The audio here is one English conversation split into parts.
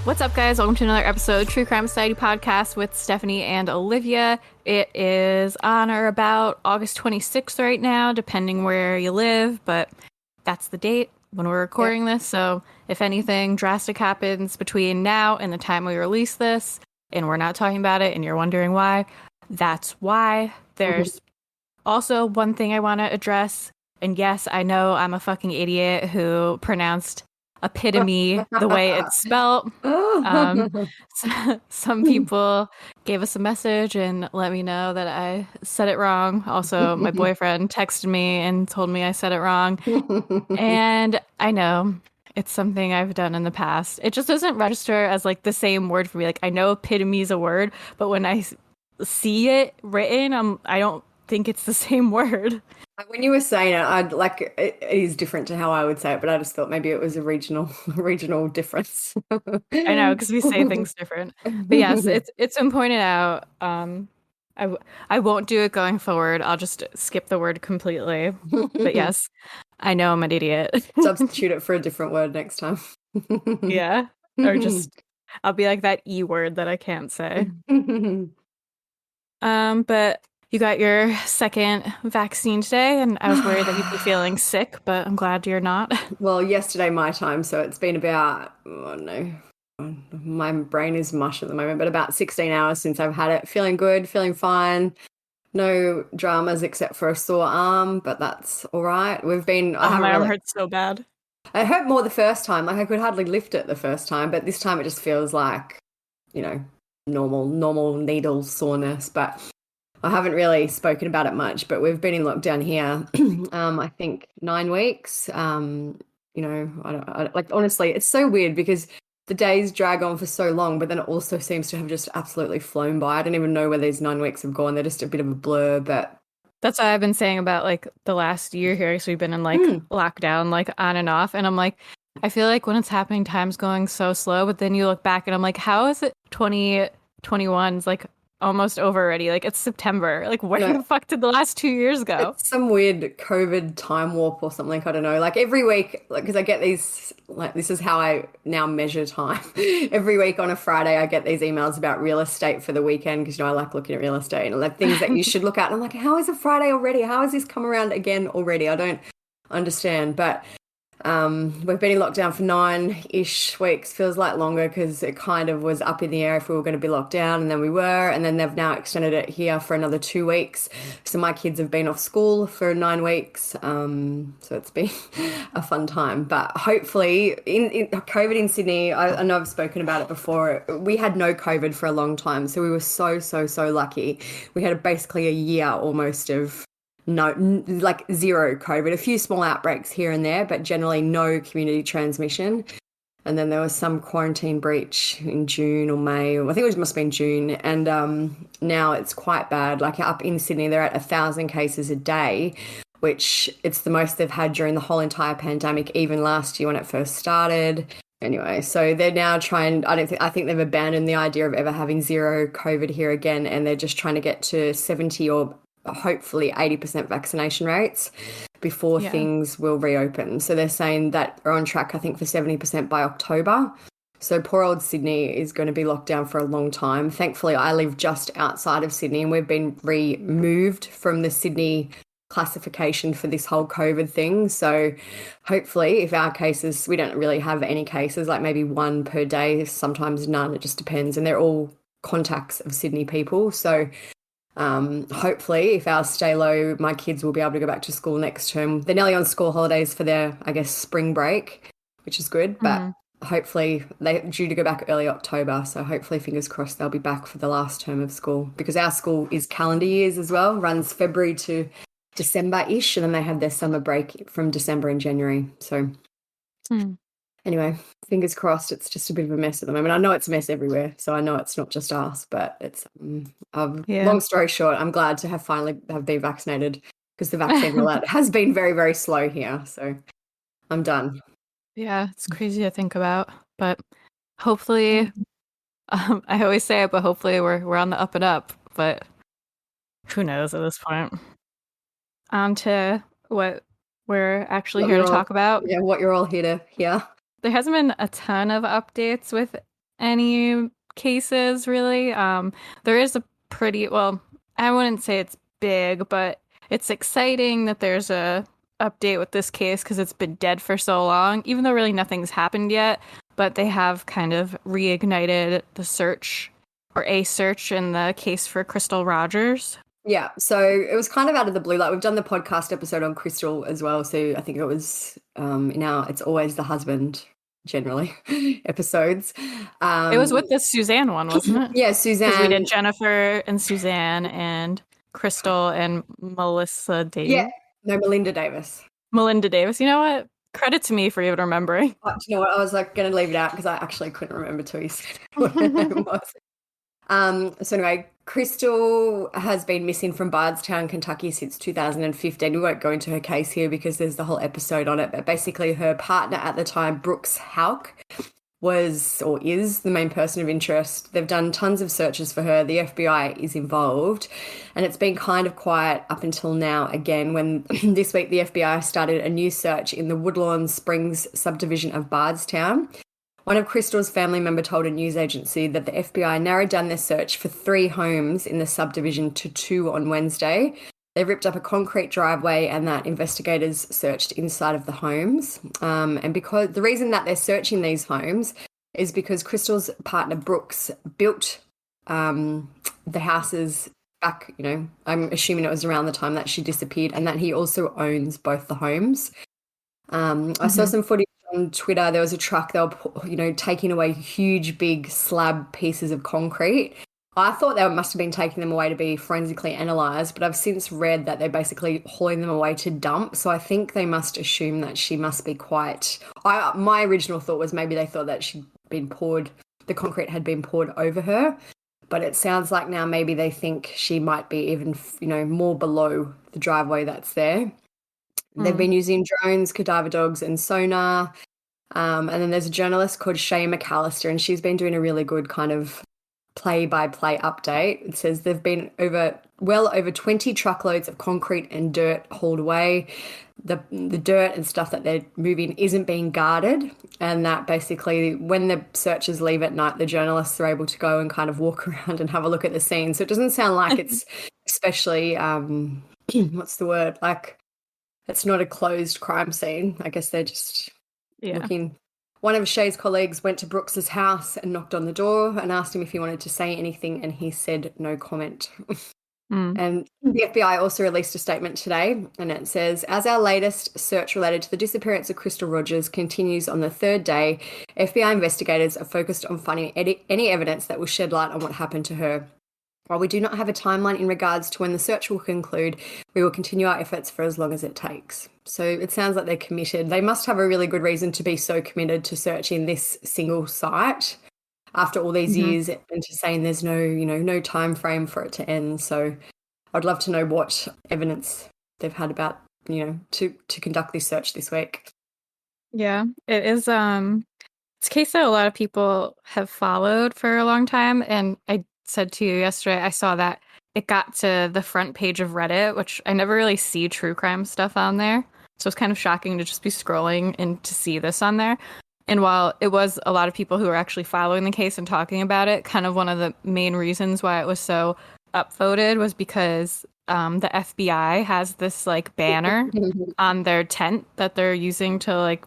What's up, guys? Welcome to another episode of True Crime Society podcast with Stephanie and Olivia. It is on or about August 26th right now, depending where you live, but that's the date when we're recording this. So if anything drastic happens between now and the time we release this, and we're not talking about it, and you're wondering why, that's why. There's also one thing I want to address. And yes, I know I'm a fucking idiot who pronounced epitome the way it's spelled. Some people gave us a message and let me know that I said it wrong. Also, my boyfriend texted me and told me I said it wrong. And I know it's something I've done in the past. It just doesn't register as like the same word for me. Like I know epitome is a word, but when I see it written, I don't think it's the same word. When you were saying it, I'd like it is different to how I would say it, but I just thought maybe it was a regional difference. I know, because we say things different. But yes, it's been pointed out. I won't do it going forward. I'll just skip the word completely. But yes, I know I'm an idiot. Substitute it for a different word next time. Yeah, or just I'll be like that E word that I can't say. But you got your second vaccine today, and I was worried that you'd be feeling sick, but I'm glad you're not. Well, yesterday my time, so it's been about, my brain is mush at the moment, but about 16 hours since I've had it. Feeling good, feeling fine. No dramas except for a sore arm, but that's all right. My arm hurts so bad. It hurt more the first time. Like I could hardly lift it the first time, but this time it just feels like, normal needle soreness, but I haven't really spoken about it much, but we've been in lockdown here, I think 9 weeks. Honestly, it's so weird because the days drag on for so long, but then it also seems to have just absolutely flown by. I don't even know where these 9 weeks have gone. They're just a bit of a blur, but that's what I've been saying about like the last year here. So we've been in like lockdown, like on and off. And I'm like, I feel like when it's happening, time's going so slow, but then you look back and I'm like, how is it 2021? It's like almost over already. Like it's September. Like where the fuck did the last 2 years go? It's some weird COVID time warp or something. I don't know. Like every week, like because I get these, like this is how I now measure time. Every week on a Friday, I get these emails about real estate for the weekend because I like looking at real estate and like things that you should look at. And I'm like, how is it Friday already? How has this come around again already? I don't understand. But we've been in lockdown for 9-ish weeks. Feels like longer because it kind of was up in the air if we were going to be locked down, and then we were, and then they've now extended it here for another 2 weeks. So my kids have been off school for 9 weeks. So it's been a fun time. But hopefully, in COVID in Sydney, I know I've spoken about it before. We had no COVID for a long time, so we were so lucky. We had basically a year almost of like zero COVID, a few small outbreaks here and there, but generally no community transmission. And then there was some quarantine breach in June or May, or I think it must have been June. And now it's quite bad. Like up in Sydney, they're at 1,000 cases a day, which it's the most they've had during the whole entire pandemic, even last year when it first started. Anyway, so they're now trying, I think they've abandoned the idea of ever having zero COVID here again, and they're just trying to get to 70 or hopefully 80% vaccination rates before things will reopen. So they're saying that we're on track, I think, for 70% by October. So poor old Sydney is going to be locked down for a long time. Thankfully, I live just outside of Sydney and we've been removed from the Sydney classification for this whole COVID thing. So hopefully if our cases, we don't really have any cases, like maybe one per day, sometimes none, it just depends. And they're all contacts of Sydney people. So hopefully if ours stay low, my kids will be able to go back to school next term. They're nearly on school holidays for their, I guess, spring break, which is good, but hopefully they're due to go back early October. So hopefully, fingers crossed, they'll be back for the last term of school, because our school is calendar years as well, runs February to December-ish, and then they have their summer break from December and January. So anyway, fingers crossed. It's just a bit of a mess at the moment. I know it's a mess everywhere, so I know it's not just us, but it's long story short, I'm glad to finally have been vaccinated, because the vaccine rollout has been very, very slow here. So I'm done. Yeah, it's crazy to think about, but hopefully, I always say it, but hopefully we're on the up and up, but who knows at this point. On to what we're actually here to talk about. Yeah, what you're all here to hear. There hasn't been a ton of updates with any cases really. There is a pretty, well, I wouldn't say it's big, but it's exciting that there's a update with this case because it's been dead for so long, even though really nothing's happened yet. But they have kind of reignited the search or a search in the case for Crystal Rogers. Yeah, so it was kind of out of the blue. Like we've done the podcast episode on Crystal as well. So I think it was now It's Always the Husband generally episodes. It was with the Suzanne one, wasn't it? Yeah, Because we Suzanne. did Jennifer and Suzanne and Crystal and Melissa Davis. Yeah, no, Melinda Davis. Melinda Davis. You know what? Credit to me for even remembering. Do you know what? I was like going to leave it out because I actually couldn't remember till you said what her name was. So anyway, Crystal has been missing from Bardstown, Kentucky since 2015. We won't go into her case here because there's the whole episode on it, but basically her partner at the time, Brooks Houck, was or is the main person of interest. They've done tons of searches for her. The FBI is involved, and it's been kind of quiet up until now again when this week the FBI started a new search in the Woodlawn Springs subdivision of Bardstown. One of Crystal's family members told a news agency that the FBI narrowed down their search for 3 homes in the subdivision to 2 on Wednesday. They ripped up a concrete driveway and that investigators searched inside of the homes. And because the reason that they're searching these homes is because Crystal's partner Brooks built the houses back, I'm assuming it was around the time that she disappeared, and that he also owns both the homes. I saw some footage on Twitter. There was a truck, they were, taking away huge, big slab pieces of concrete. I thought they must have been taking them away to be forensically analysed, but I've since read that they're basically hauling them away to dump. So I think they must assume that she must be my original thought was maybe they thought that the concrete had been poured over her. But it sounds like now maybe they think she might be even, more below the driveway that's there. They've been using drones, cadaver dogs, and sonar. And then there's a journalist called Shay McAllister, and she's been doing a really good kind of play-by-play update. It says there've been well over 20 truckloads of concrete and dirt hauled away. The dirt and stuff that they're moving isn't being guarded, and that basically when the searchers leave at night, the journalists are able to go and kind of walk around and have a look at the scene. So it doesn't sound like it's especially, what's the word, like it's not a closed crime scene. I guess they're just looking. One of Shay's colleagues went to Brooks's house and knocked on the door and asked him if he wanted to say anything, and he said no comment. And the FBI also released a statement today, and it says, as our latest search related to the disappearance of Crystal Rogers continues on the 3rd day, FBI investigators are focused on finding any evidence that will shed light on what happened to her. While we do not have a timeline in regards to when the search will conclude, we will continue our efforts for as long as it takes. So it sounds like they're committed. They must have a really good reason to be so committed to searching this single site after all these years, and to saying there's no time frame for it to end. So I'd love to know what evidence they've had about, to conduct this search this week. Yeah, it is. It's a case that a lot of people have followed for a long time, and I said to you yesterday, I saw that it got to the front page of Reddit, which I never really see true crime stuff on there. So it's kind of shocking to just be scrolling and to see this on there. And while it was a lot of people who were actually following the case and talking about it, kind of one of the main reasons why it was so upvoted was because the FBI has this like banner on their tent that they're using to like,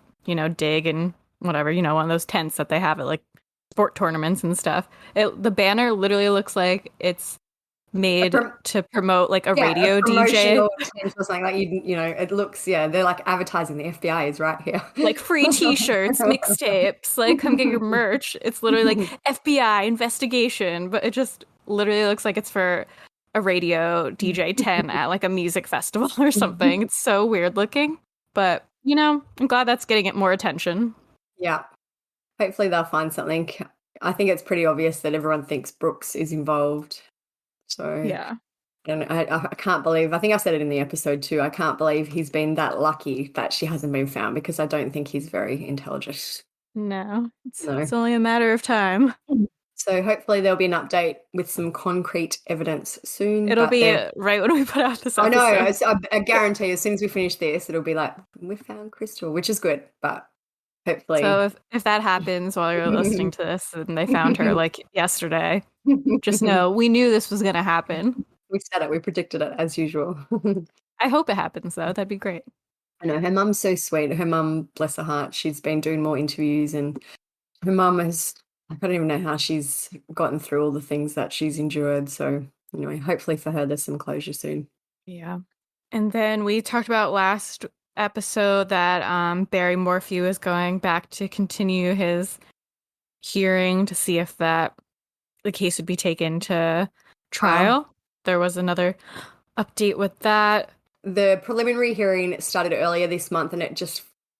dig and whatever, one of those tents that they have at like sport tournaments and stuff. The banner literally looks like it's made to promote like a radio DJ or something like it looks they're like advertising. The FBI is right here, like free t-shirts, mixtapes, like come get your merch. It's literally like FBI investigation, but it just literally looks like it's for a radio DJ 10 at like a music festival or something. It's so weird looking, but I'm glad that's getting it more attention. Yeah, hopefully they'll find something. I think it's pretty obvious that everyone thinks Brooks is involved. So yeah, and I can't believe, I think I said it in the episode too, I can't believe he's been that lucky that she hasn't been found, because I don't think he's very intelligent. No, it's only a matter of time. So hopefully there'll be an update with some concrete evidence soon. It'll be right when we put out this episode. I know, I guarantee as soon as we finish this, it'll be like, we found Crystal, which is good, but Hopefully. So if that happens while you're listening to this and they found her like yesterday, just know we knew this was gonna happen. We said it, we predicted it as usual. I hope it happens though. That'd be great. I know her mum's so sweet. Her mum, bless her heart, she's been doing more interviews, and her mum has, I don't even know how she's gotten through all the things that she's endured. So anyway, hopefully for her there's some closure soon. Yeah. And then we talked about last episode that Barry Morphew is going back to continue his hearing to see if that the case would be taken to trial. There was another update with that. The preliminary hearing started earlier this month, and it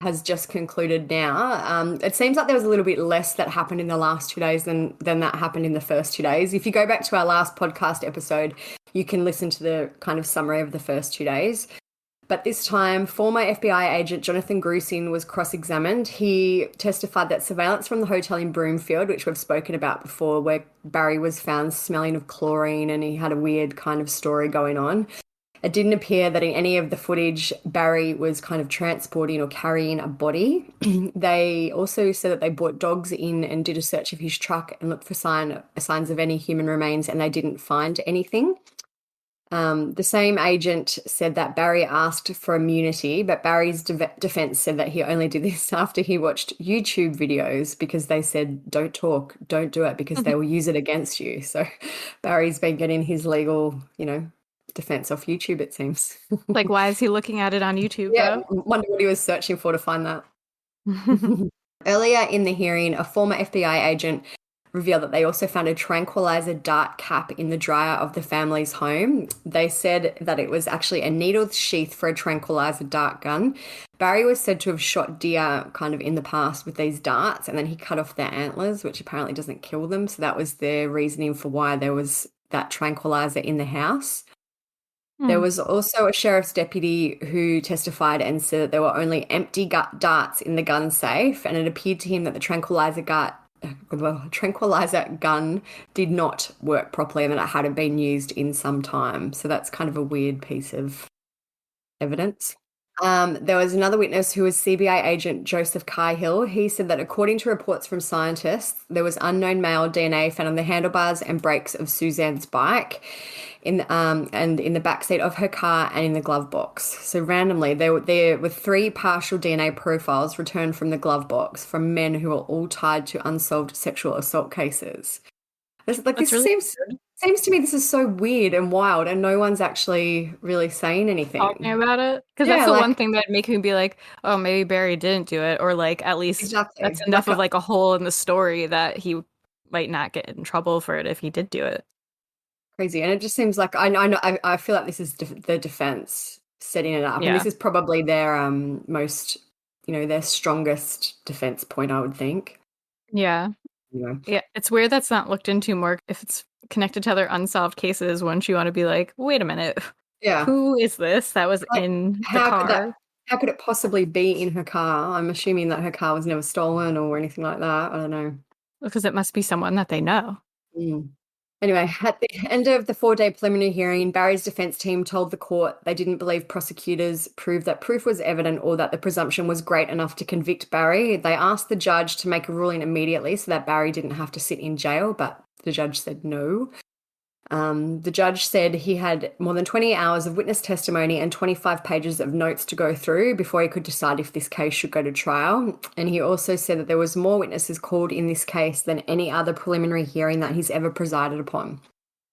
has just concluded now. It seems like there was a little bit less that happened in the last 2 days than that happened in the first 2 days. If you go back to our last podcast episode, you can listen to the kind of summary of the first 2 days. But this time, former FBI agent Jonathan Grusin was cross-examined. He testified that surveillance from the hotel in Broomfield, which we've spoken about before, where Barry was found smelling of chlorine and he had a weird kind of story going on. It didn't appear that in any of the footage Barry was kind of transporting or carrying a body. They also said that they brought dogs in and did a search of his truck and looked for signs of any human remains, and they didn't find anything. The same agent said that Barry asked for immunity, but Barry's defense said that he only did this after he watched YouTube videos because they said, don't talk, don't do it, because they will use it against you. So Barry's been getting his legal, defense off YouTube, it seems. Like, why is he looking at it on YouTube, Yeah, though? wonder what he was searching for to find that. Earlier in the hearing, a former FBI agent revealed that they also found a tranquilizer dart cap in the dryer of the family's home. They said that it was actually a needle sheath for a tranquilizer dart gun. Barry was said to have shot deer kind of in the past with these darts, and then he cut off their antlers, which apparently doesn't kill them. So that was their reasoning for why there was that tranquilizer in the house. There was also a sheriff's deputy who testified and said that there were only empty darts in the gun safe, and it appeared to him that the tranquilizer gun did not work properly and that it hadn't been used in some time. So that's kind of a weird piece of evidence. There was another witness who was CBI agent Joseph Cahill. He said that according to reports from scientists, there was unknown male DNA found on the handlebars and brakes of Suzanne's bike, and in the backseat of her car and in the glove box. So randomly, there were 3 partial DNA profiles returned from the glove box from men who were all tied to unsolved sexual assault cases. Seems to me this is so weird and wild, and no one's actually really saying anything. Talking about it? Because that's the one thing that make me be like, oh, maybe Barry didn't do it, or like at least that's enough of like a hole in the story that he might not get in trouble for it if he did do it. Crazy. And it just seems like I feel like this is the defense setting it up, and this is probably their most, their strongest defense point, I would think. Yeah. Yeah, it's weird that's not looked into more. If it's connected to other unsolved cases, wouldn't you want to be like, wait a minute, who is this that was in the car? How could it possibly be in her car? I'm assuming that her car was never stolen or anything like that. I don't know. Because it must be someone that they know. Anyway, at the end of the 4-day preliminary hearing, Barry's defense team told the court they didn't believe prosecutors proved that proof was evident or that the presumption was great enough to convict Barry. They asked the judge to make a ruling immediately so that Barry didn't have to sit in jail, but the judge said no. The judge said he had more than 20 hours of witness testimony and 25 pages of notes to go through before he could decide if this case should go to trial. And he also said that there was more witnesses called in this case than any other preliminary hearing that he's ever presided upon.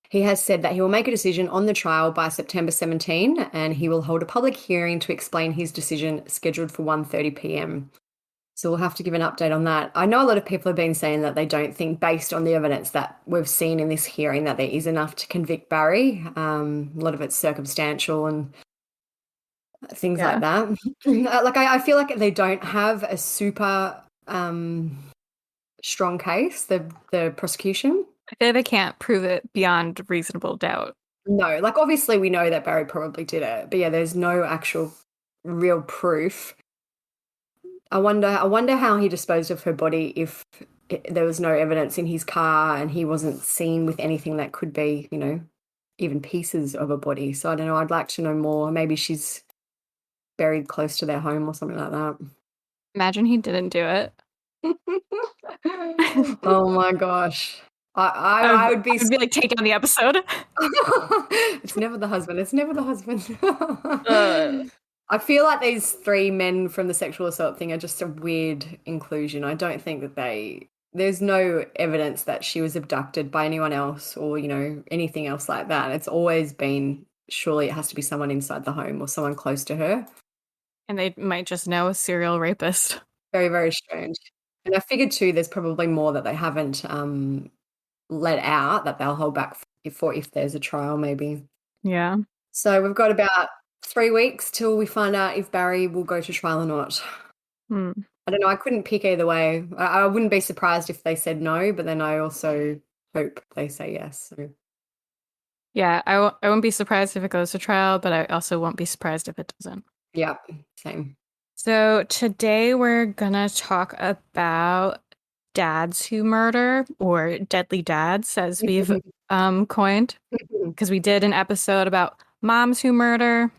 He has said that he will make a decision on the trial by September 17, and he will hold a public hearing to explain his decision, scheduled for 1:30 p.m. So we'll have to give an update on that. I know a lot of people have been saying that they don't think, based on the evidence that we've seen in this hearing, that there is enough to convict Barry. A lot of it's circumstantial and things like that. I feel like they don't have a super strong case, the prosecution. I feel like they can't prove it beyond reasonable doubt. No, obviously we know that Barry probably did it, but there's no actual real proof. I wonder how he disposed of her body if there was no evidence in his car and he wasn't seen with anything that could be, even pieces of a body. So I don't know. I'd like to know more. Maybe she's buried close to their home or something like that. Imagine he didn't do it. Oh my gosh. I would I be would be like, take down the episode. It's never the husband. It's never the husband. Uh, I feel like these three men from the sexual assault thing are just a weird inclusion. I don't think that there's no evidence that she was abducted by anyone else or, anything else like that. It's always been, surely it has to be someone inside the home or someone close to her. and they might just know a serial rapist. Very, very strange. And I figured too, there's probably more that they haven't let out that they'll hold back if there's a trial, maybe. Yeah. So we've got about 3 weeks till we find out if Barry will go to trial or not. Hmm. I don't know. I couldn't pick either way. I wouldn't be surprised if they said no, but then I also hope they say yes. So. Yeah, I won't be surprised if it goes to trial, but I also won't be surprised if it doesn't. Yeah, same. So today we're gonna talk about dads who murder, or deadly dads, as we've coined, because we did an episode about moms who murder,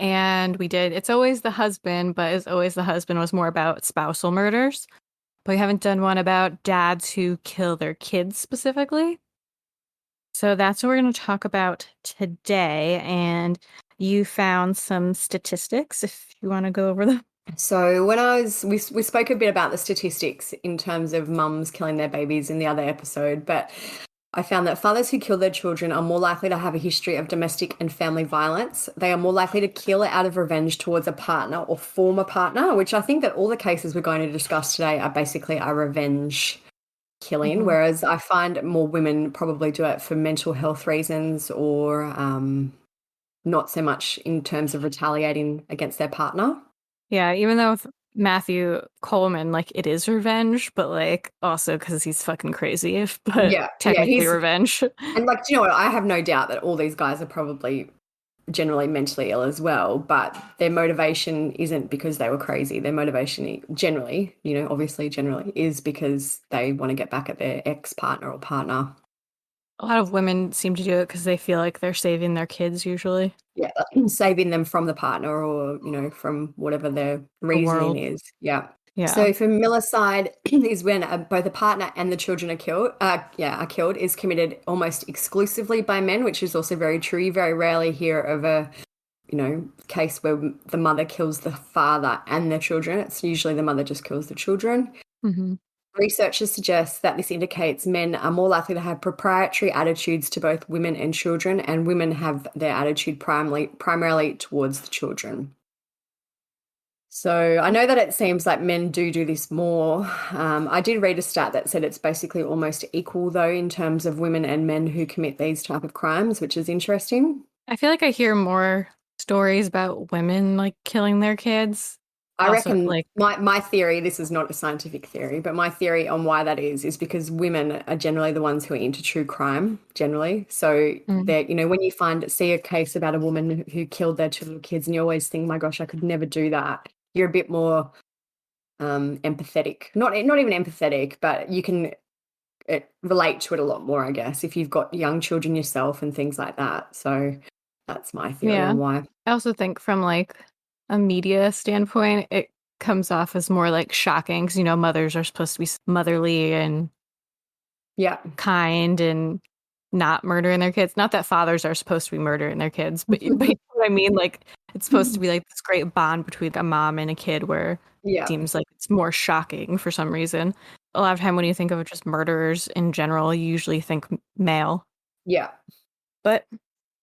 and we did It's Always the Husband, but It's Always the Husband was more about spousal murders. But we haven't done one about dads who kill their kids specifically. So that's what we're going to talk about today. And you found some statistics if you want to go over them. So we spoke a bit about the statistics in terms of mums killing their babies in the other episode, but I found that fathers who kill their children are more likely to have a history of domestic and family violence. They are more likely to kill out of revenge towards a partner or former partner, which I think that all the cases we're going to discuss today are basically a revenge killing, whereas I find more women probably do it for mental health reasons or not so much in terms of retaliating against their partner. Yeah, even though with Matthew Coleman, like, it is revenge, but like also because he's fucking crazy, but Yeah, technically he's revenge. and like, do you know what? I have no doubt that all these guys are probably generally mentally ill as well, but their motivation isn't because they were crazy. Their motivation generally, obviously generally is because they want to get back at their ex-partner or partner. A lot of women seem to do it because they feel like they're saving their kids usually. Yeah, saving them from the partner or, from whatever their The reasoning world. is. Yeah. Yeah. So for Miller's side is when both the partner and the children are killed. Are killed is committed almost exclusively by men, which is also very true. You very rarely hear of a, case where the mother kills the father and the children. It's usually the mother just kills the children. Mm-hmm. Researchers suggest that this indicates men are more likely to have proprietary attitudes to both women and children, and women have their attitude primarily towards the children. So I know that it seems like men do this more. I did read a stat that said it's basically almost equal, though, in terms of women and men who commit these type of crimes, which is interesting. I feel like I hear more stories about women like killing their kids. I Also, reckon like, my theory, this is not a scientific theory, but my theory on why that is because women are generally the ones who are into true crime, generally. So they're, when you see a case about a woman who killed their two little kids and you always think, my gosh, I could never do that. You're a bit more empathetic. Not even empathetic, but you can relate to it a lot more, I guess, if you've got young children yourself and things like that. So that's my theory on why. I also think from like a media standpoint, it comes off as more like shocking because, mothers are supposed to be motherly and kind and not murdering their kids. Not that fathers are supposed to be murdering their kids, but you know what I mean? Like, it's supposed to be like this great bond between a mom and a kid where it seems like it's more shocking for some reason. A lot of time when you think of just murderers in general, you usually think male. Yeah. But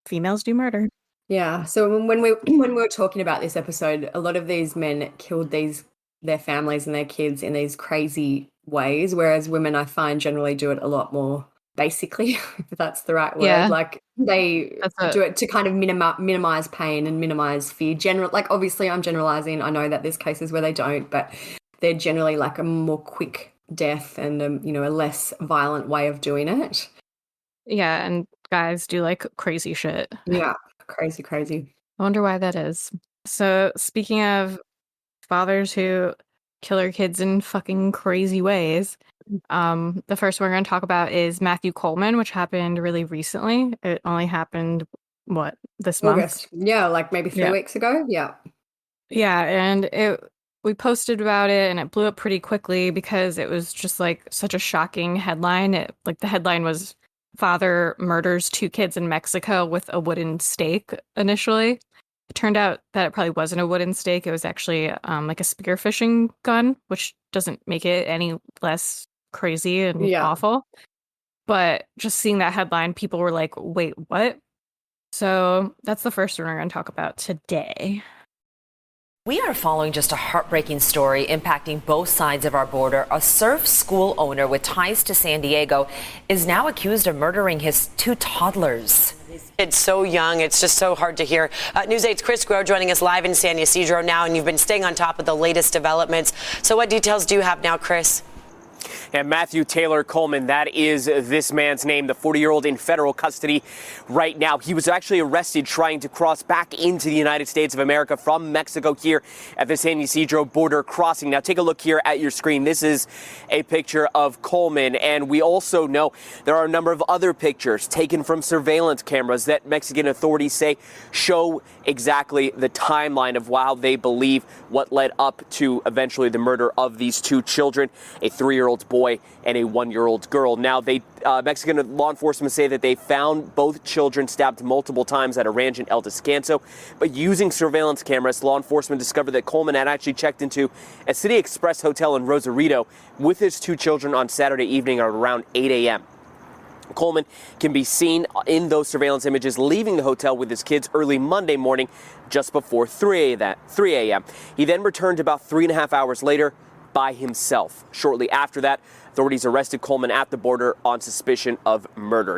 females do murder. Yeah. So when we were talking about this episode, a lot of these men killed their families and their kids in these crazy ways, whereas women I find generally do it a lot more basically, if that's the right word. Yeah. Like they do it to kind of minimize pain and minimize fear. Like obviously I'm generalizing. I know that there's cases where they don't, but they're generally like a more quick death and a less violent way of doing it. Yeah, and guys do like crazy shit. Yeah. Crazy. I wonder why that is. So, speaking of fathers who kill their kids in fucking crazy ways, the first one we're going to talk about is Matthew Coleman, which happened really recently. It only happened, this month? August. Yeah, like maybe 3 weeks ago. Yeah. Yeah, and we posted about it and it blew up pretty quickly because it was just like such a shocking headline. The headline was Father murders two kids in Mexico with a wooden stake initially. It turned out that it probably wasn't a wooden stake. It was actually like a spearfishing gun, which doesn't make it any less crazy and Yeah. awful. But just seeing that headline, people were like, wait, what? So that's the first one we're going to talk about today. We are following just a heartbreaking story impacting both sides of our border. A surf school owner with ties to San Diego is now accused of murdering his two toddlers. It's so young. It's just so hard to hear. News 8's Chris Groh joining us live in San Ysidro now, and you've been staying on top of the latest developments. So what details do you have now, Chris? And Matthew Coleman, that is this man's name, the 40-year-old in federal custody right now. He was actually arrested trying to cross back into the United States of America from Mexico here at the San Ysidro border crossing. Now, take a look here at your screen. This is a picture of Coleman, and we also know there are a number of other pictures taken from surveillance cameras that Mexican authorities say show exactly the timeline of how they believe what led up to eventually the murder of these two children, a 3-year-old boy and a 1-year-old girl. Now, Mexican law enforcement say that they found both children stabbed multiple times at a ranch in El Descanso, but using surveillance cameras, law enforcement discovered that Coleman had actually checked into a City Express hotel in Rosarito with his two children on Saturday evening at around 8 a.m. Coleman can be seen in those surveillance images leaving the hotel with his kids early Monday morning, just before 3 a.m. He then returned about 3.5 hours later by himself. Shortly after that, authorities arrested Coleman at the border on suspicion of murder.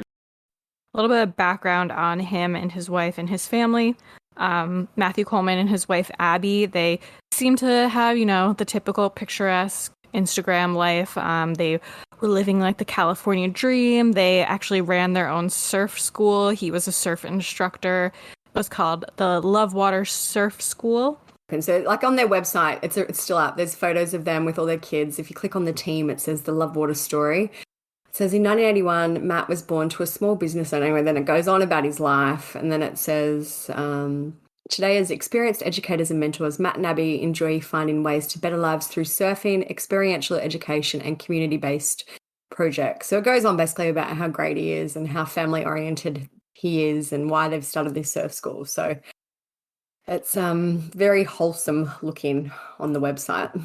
A little bit of background on him and his wife and his family. Matthew Coleman and his wife, Abby, they seem to have, the typical picturesque Instagram life. They were living like the California dream. They actually ran their own surf school. He was a surf instructor. It was called the Love Water Surf School. And so, like on their website, it's still up. There's photos of them with all their kids. If you click on the team, it says the Love Water story. It says in 1981, Matt was born to a small business owner, and then it goes on about his life. And then it says, today as experienced educators and mentors, Matt and Abby enjoy finding ways to better lives through surfing, experiential education, and community-based projects. So it goes on basically about how great he is and how family-oriented he is and why they've started this surf school. So it's very wholesome looking on the website.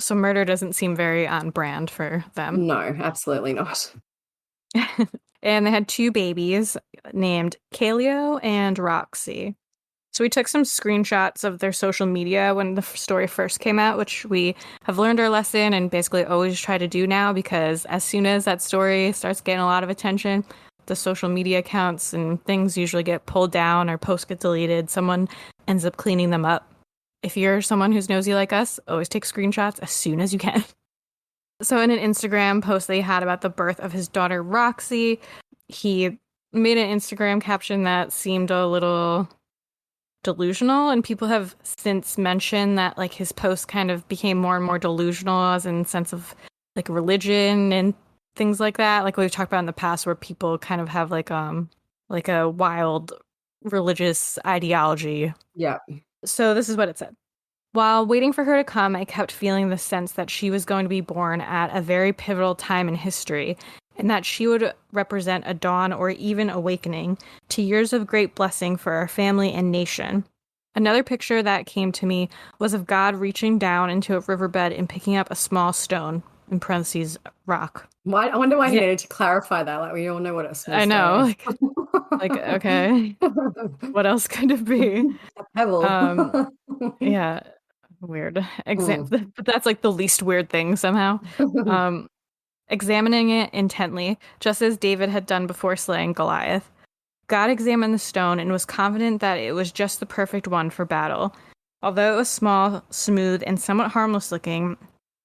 So murder doesn't seem very on brand for them. No, absolutely not. And they had two babies named Kaleo and Roxy. So we took some screenshots of their social media when the story first came out, which we have learned our lesson and basically always try to do now, because as soon as that story starts getting a lot of attention, the social media accounts and things usually get pulled down or posts get deleted. Someone ends up cleaning them up. If you're someone who's nosy like us, always take screenshots as soon as you can. So in an Instagram post they had about the birth of his daughter, Roxy, he made an Instagram caption that seemed a little delusional, and people have since mentioned that like his posts kind of became more and more delusional as in sense of like religion and things like that, like we've talked about in the past, where people kind of have like a wild religious ideology. Yeah. So this is what it said. While waiting for her to come, I kept feeling the sense that she was going to be born at a very pivotal time in history, and that she would represent a dawn or even awakening to years of great blessing for our family and nation. Another picture that came to me was of God reaching down into a riverbed and picking up a small stone, in parentheses, rock. Why? I wonder why he needed to clarify that. Like, we all know what a small I know. stone is. Like, okay. What else could it be? A pebble. Yeah. Weird. But that's like the least weird thing somehow. Examining it intently, just as David had done before slaying Goliath, God examined the stone and was confident that it was just the perfect one for battle. Although it was small, smooth, and somewhat harmless looking,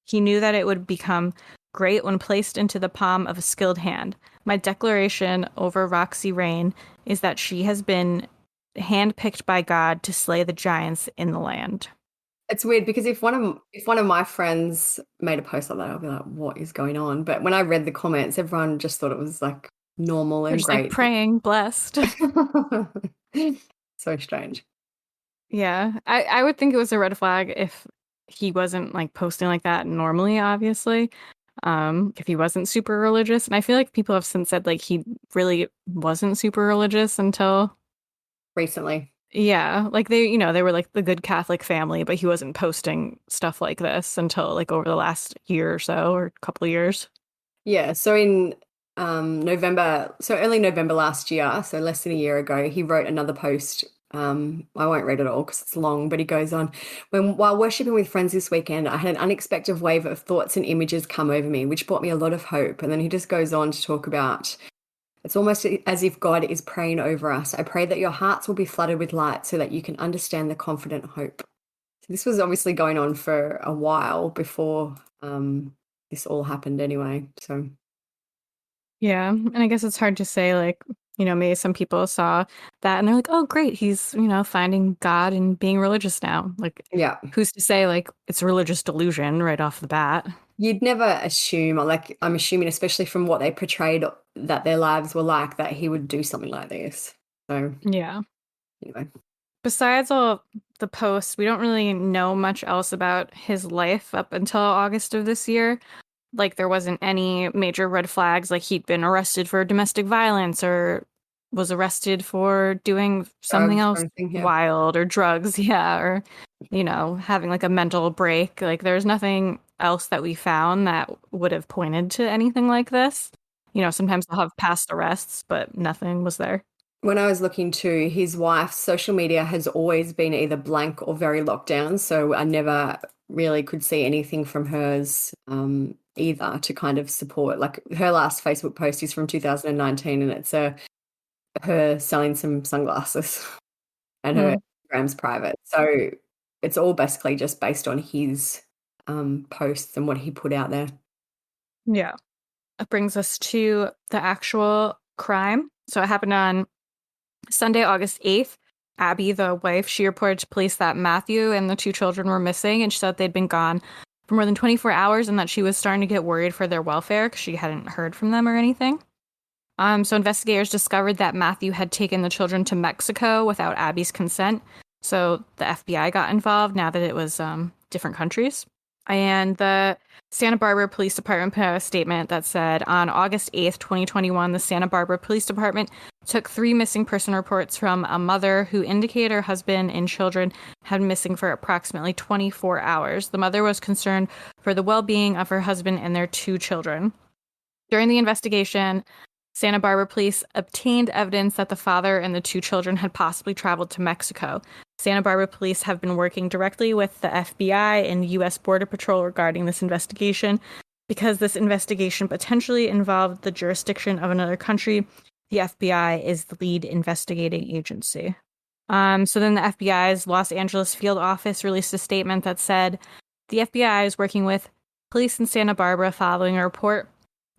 he knew that it would become great when placed into the palm of a skilled hand. My declaration over Roxy Rain is that she has been handpicked by God to slay the giants in the land. It's weird because if one of my friends made a post like that, I'll be like, "What is going on?" But when I read the comments, everyone just thought it was like normal and just great. like praying, blessed. So strange. Yeah, I would think it was a red flag if he wasn't like posting like that normally, obviously. If he wasn't super religious. And I feel like people have since said like he really wasn't super religious until recently. yeah, like they were like the good Catholic family, but he wasn't posting stuff like this until like over the last year or so, or a couple of years. Yeah, so in November, so early November last year, so less than a year ago, he wrote another post. I won't read it all because it's long, but he goes on, while worshipping with friends this weekend, I had an unexpected wave of thoughts and images come over me, which brought me a lot of hope. And then he just goes on to talk about, it's almost as if God is praying over us. I pray that your hearts will be flooded with light so that you can understand the confident hope. So this was obviously going on for a while before this all happened anyway. So Yeah, and I guess it's hard to say, like, maybe some people saw that and they're like, oh, great, he's, finding God and being religious now. Like, yeah, who's to say, like, it's a religious delusion right off the bat? you'd never assume, or like I'm assuming, especially from what they portrayed that their lives were like, that he would do something like this. So Yeah. anyway. Besides all the posts, we don't really know much else about his life up until August of this year. Like, there wasn't any major red flags, like he'd been arrested for domestic violence or was arrested for doing something Drugs or else anything, yeah. wild, or drugs, yeah, or, having like a mental break. Like, there's nothing else that we found that would have pointed to anything like this. Sometimes they'll have past arrests, but nothing was there. When I was looking to his wife's social media has always been either blank or very locked down. So I never really could see anything from hers either to kind of support. Like her last Facebook post is from 2019 and it's her selling some sunglasses and her Instagram's private. So it's all basically just based on his posts and what he put out there. Yeah. It brings us to the actual crime. So it happened on Sunday, August 8th. Abby, the wife, she reported to police that Matthew and the two children were missing, and she said they'd been gone for more than 24 hours and that she was starting to get worried for their welfare because she hadn't heard from them or anything. So investigators discovered that Matthew had taken the children to Mexico without Abby's consent. So the FBI got involved now that it was different countries. And the Santa Barbara Police Department put out a statement that said, on August 8th, 2021, the Santa Barbara Police Department took 3 missing person reports from a mother who indicated her husband and children had been missing for approximately 24 hours. The mother was concerned for the well-being of her husband and their 2 children. During the investigation, Santa Barbara police obtained evidence that the father and the 2 children had possibly traveled to Mexico. Santa Barbara police have been working directly with the FBI and U.S. Border Patrol regarding this investigation. Because this investigation potentially involved the jurisdiction of another country, the FBI is the lead investigating agency. So then the FBI's Los Angeles field office released a statement that said, the FBI is working with police in Santa Barbara following a report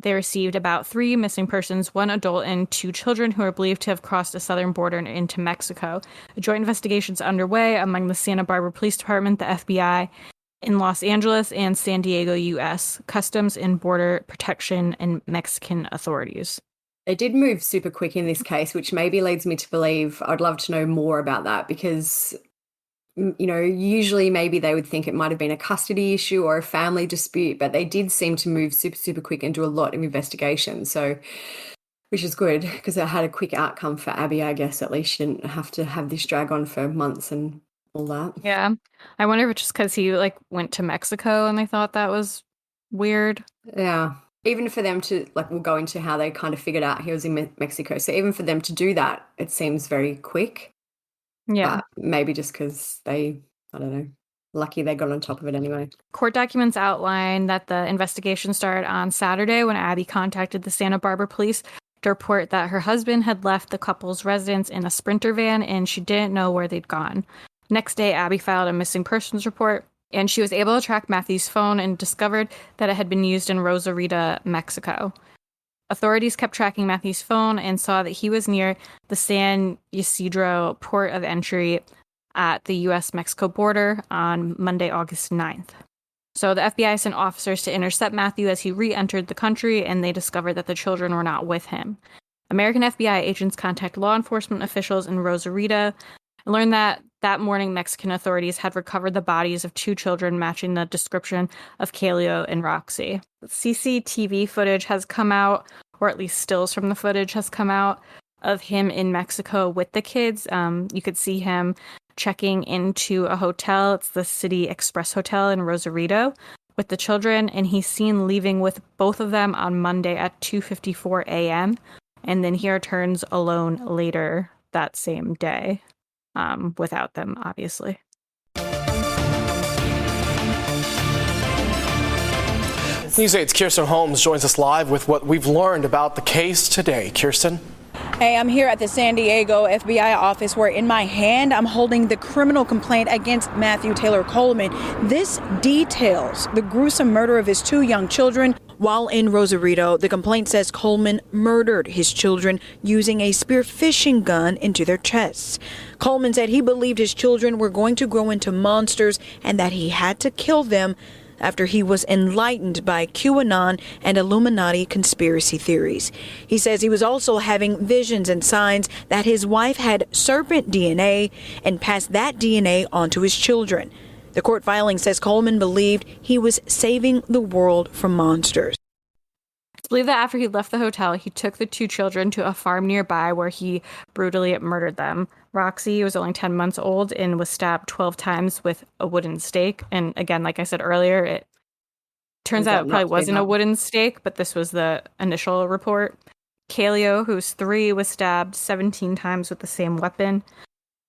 they received about 3 missing persons, 1 adult and 2 children who are believed to have crossed the southern border and into Mexico. A joint investigation is underway among the Santa Barbara Police Department, the FBI in Los Angeles, and San Diego, U.S., Customs and Border Protection, and Mexican authorities. They did move super quick in this case, which maybe leads me to believe I'd love to know more about that because, usually maybe they would think it might have been a custody issue or a family dispute, but they did seem to move super, super quick and do a lot of investigation. So, which is good because it had a quick outcome for Abby, I guess. At least she didn't have to have this drag on for months and all that. Yeah. I wonder if it's just because he went to Mexico and they thought that was weird. Yeah. Even for them to, we'll go into how they kind of figured out he was in Mexico. So even for them to do that, it seems very quick. Yeah. Maybe just because I don't know, lucky they got on top of it anyway. Court documents outline that the investigation started on Saturday when Abby contacted the Santa Barbara police to report that her husband had left the couple's residence in a Sprinter van and she didn't know where they'd gone. Next day, Abby filed a missing persons report, and she was able to track Matthew's phone and discovered that it had been used in Rosarita, Mexico. Authorities kept tracking Matthew's phone and saw that he was near the San Ysidro port of entry at the U.S.-Mexico border on Monday, August 9th. So the FBI sent officers to intercept Matthew as he re-entered the country, and they discovered that the children were not with him. American FBI agents contact law enforcement officials in Rosarita and learned that That morning, Mexican authorities had recovered the bodies of 2 children matching the description of Kaleo and Roxy. CCTV footage has come out, or at least stills from the footage has come out, of him in Mexico with the kids. You could see him checking into a hotel. It's the City Express Hotel in Rosarito with the children, and he's seen leaving with both of them on Monday at 2:54 a.m., and then he returns alone later that same day. Without them, obviously. News 8's Kirsten Holmes joins us live with what we've learned about the case today. Kirsten? Hey, I'm here at the San Diego FBI office where in my hand I'm holding the criminal complaint against Matthew Taylor Coleman. This details the gruesome murder of his 2 young children. While in Rosarito, the complaint says Coleman murdered his children using a spearfishing gun into their chests. Coleman said he believed his children were going to grow into monsters and that he had to kill them after he was enlightened by QAnon and Illuminati conspiracy theories. He says he was also having visions and signs that his wife had serpent DNA and passed that DNA on to his children. The court filing says Coleman believed he was saving the world from monsters. It's believed that after he left the hotel, he took the 2 children to a farm nearby where he brutally murdered them. Roxy was only 10 months old and was stabbed 12 times with a wooden stake. And again, like I said earlier, it turns out it probably wasn't a wooden stake, but this was the initial report. Kaleo, who's 3, was stabbed 17 times with the same weapon.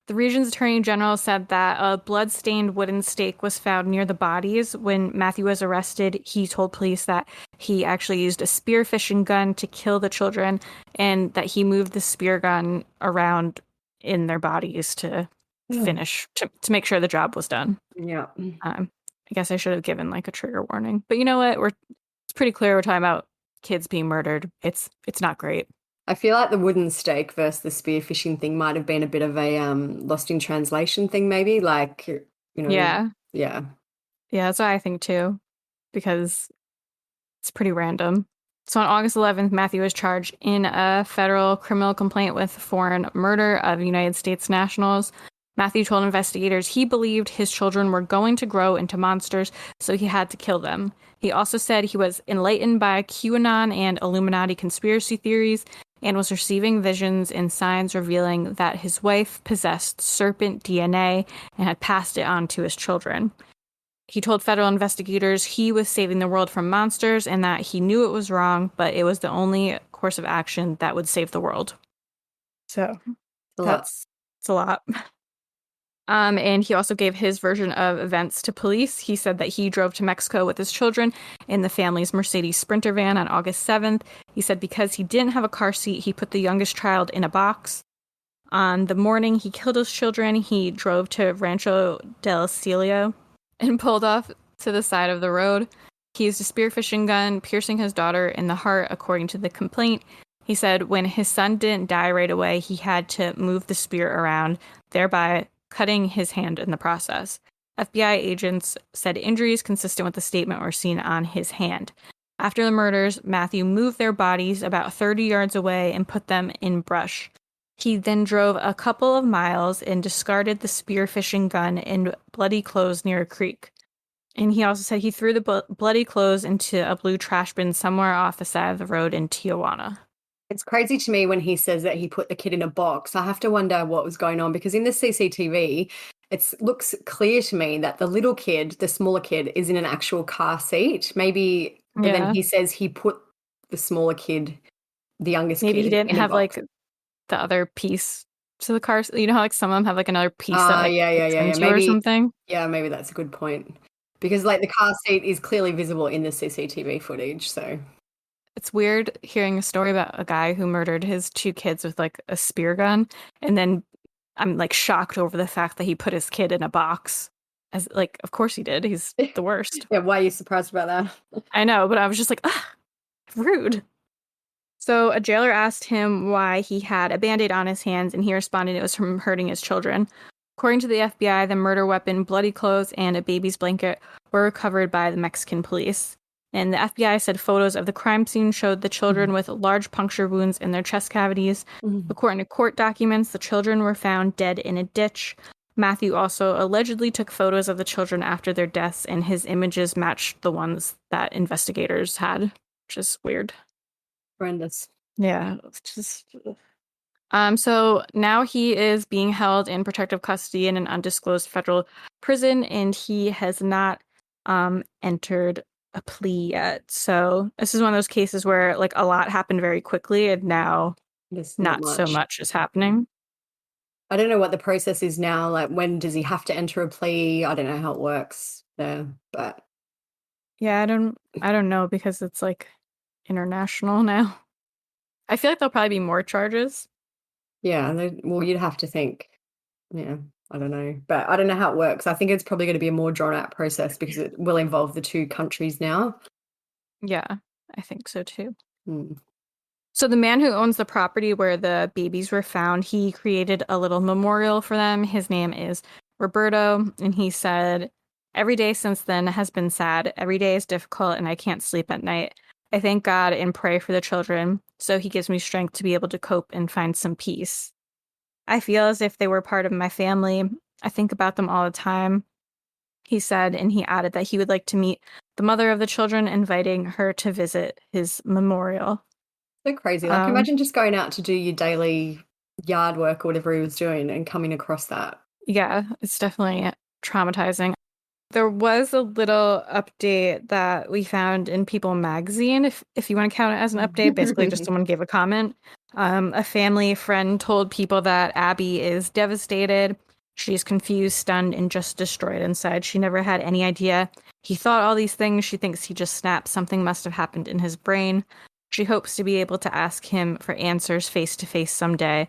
The region's attorney general said that a blood-stained wooden stake was found near the bodies. When Matthew was arrested, he told police that he actually used a spearfishing gun to kill the children and that he moved the spear gun around in their bodies to finish, to make sure the job was done. Yeah. I guess I should have given like a trigger warning. But you know what? It's pretty clear we're talking about kids being murdered. It's not great. I feel like the wooden stake versus the spearfishing thing might have been a bit of a lost in translation thing, maybe. Like, you know. Yeah. Yeah. Yeah, that's what I think too, because it's pretty random. So on August 11th, Matthew was charged in a federal criminal complaint with foreign murder of United States nationals. Matthew told investigators he believed his children were going to grow into monsters, so he had to kill them. He also said he was enlightened by QAnon and Illuminati conspiracy theories and was receiving visions and signs revealing that his wife possessed serpent DNA and had passed it on to his children. He told federal investigators he was saving the world from monsters and that he knew it was wrong, but it was the only course of action that would save the world. So it's a lot. And he also gave his version of events to police. He said that he drove to Mexico with his children in the family's Mercedes Sprinter van on August 7th. He said because he didn't have a car seat, he put the youngest child in a box. On the morning he killed his children, he drove to Rancho del Cielo and pulled off to the side of the road. He used a spearfishing gun, piercing his daughter in the heart, according to the complaint. He said when his son didn't die right away, he had to move the spear around, thereby cutting his hand in the process. FBI agents said injuries consistent with the statement were seen on his hand. After the murders, Matthew moved their bodies about 30 yards away and put them in brush. He then drove a couple of miles and discarded the spearfishing gun in bloody clothes near a creek. And he also said he threw the bloody clothes into a blue trash bin somewhere off the side of the road in Tijuana. It's crazy to me when he says that he put the kid in a box. I have to wonder what was going on because in the CCTV, it looks clear to me that the little kid, the smaller kid, is in an actual car seat. Maybe, but then he says he put the smaller kid, the youngest kid, maybe he didn't have box. like the other piece to the car. You know how like some of them have like another piece that like maybe, or something. Yeah, maybe that's a good point because like the car seat is clearly visible in the CCTV footage. So it's weird hearing a story about a guy who murdered his 2 kids with like a spear gun, and then I'm like shocked over the fact that he put his kid in a box. As like, of course he did. He's the worst. Yeah, why are you surprised about that? I know, but I was just like, rude. So a jailer asked him why he had a Band-Aid on his hands, and he responded it was from hurting his children. According to the FBI, the murder weapon, bloody clothes, and a baby's blanket were recovered by the Mexican police. And the FBI said photos of the crime scene showed the children with large puncture wounds in their chest cavities. According to court documents, the children were found dead in a ditch. Matthew also allegedly took photos of the children after their deaths, and his images matched the ones that investigators had, which is weird. Horrendous. Yeah, it's just. So now he is being held in protective custody in an undisclosed federal prison, and he has not entered a plea yet. So this is one of those cases where like a lot happened very quickly, and now There's not so much is happening. I don't know what the process is now. Like, when does he have to enter a plea? I don't know how it works there, but Yeah, I don't know because it's like international now. I feel like there'll probably be more charges. yeah, well, you'd have to think. Yeah, I don't know, but I don't know how it works. I think it's probably going to be a more drawn out process because it will involve the two countries now. Yeah, I think so too. Hmm. So the man who owns the property where the babies were found, he created a little memorial for them. His name is Roberto, and he said, "Every day since then has been sad. Every day is difficult, and I can't sleep at night. I thank God and pray for the children, so he gives me strength to be able to cope and find some peace. I feel as if they were part of my family. I think about them all the time," he said, and he added that he would like to meet the mother of the children, inviting her to visit his memorial. So crazy. Like, imagine just going out to do your daily yard work or whatever he was doing and coming across that. Yeah, it's definitely traumatizing. There was a little update that we found in People magazine, if you want to count it as an update. Basically, just someone gave a comment. A family friend told People that Abby is devastated. She's confused, stunned, and just destroyed inside. She never had any idea he thought all these things. She thinks he just snapped. Something must have happened in his brain. She hopes to be able to ask him for answers face to face someday.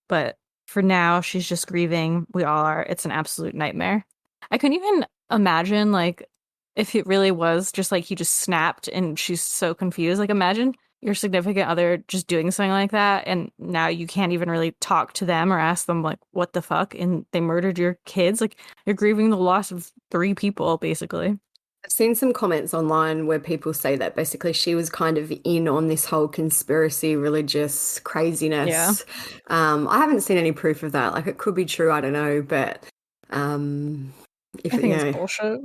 But for now, she's just grieving. We all are. It's an absolute nightmare. I couldn't even imagine, like, if it really was just like he just snapped and she's so confused. Like, imagine your significant other just doing something like that, and now you can't even really talk to them or ask them, like, what the fuck? And they murdered your kids. Like, you're grieving the loss of 3 people, basically. I've seen some comments online where people say that basically she was kind of in on this whole conspiracy religious craziness. Yeah. I haven't seen any proof of that. Like, it could be true, I don't know, but if I think it's bullshit.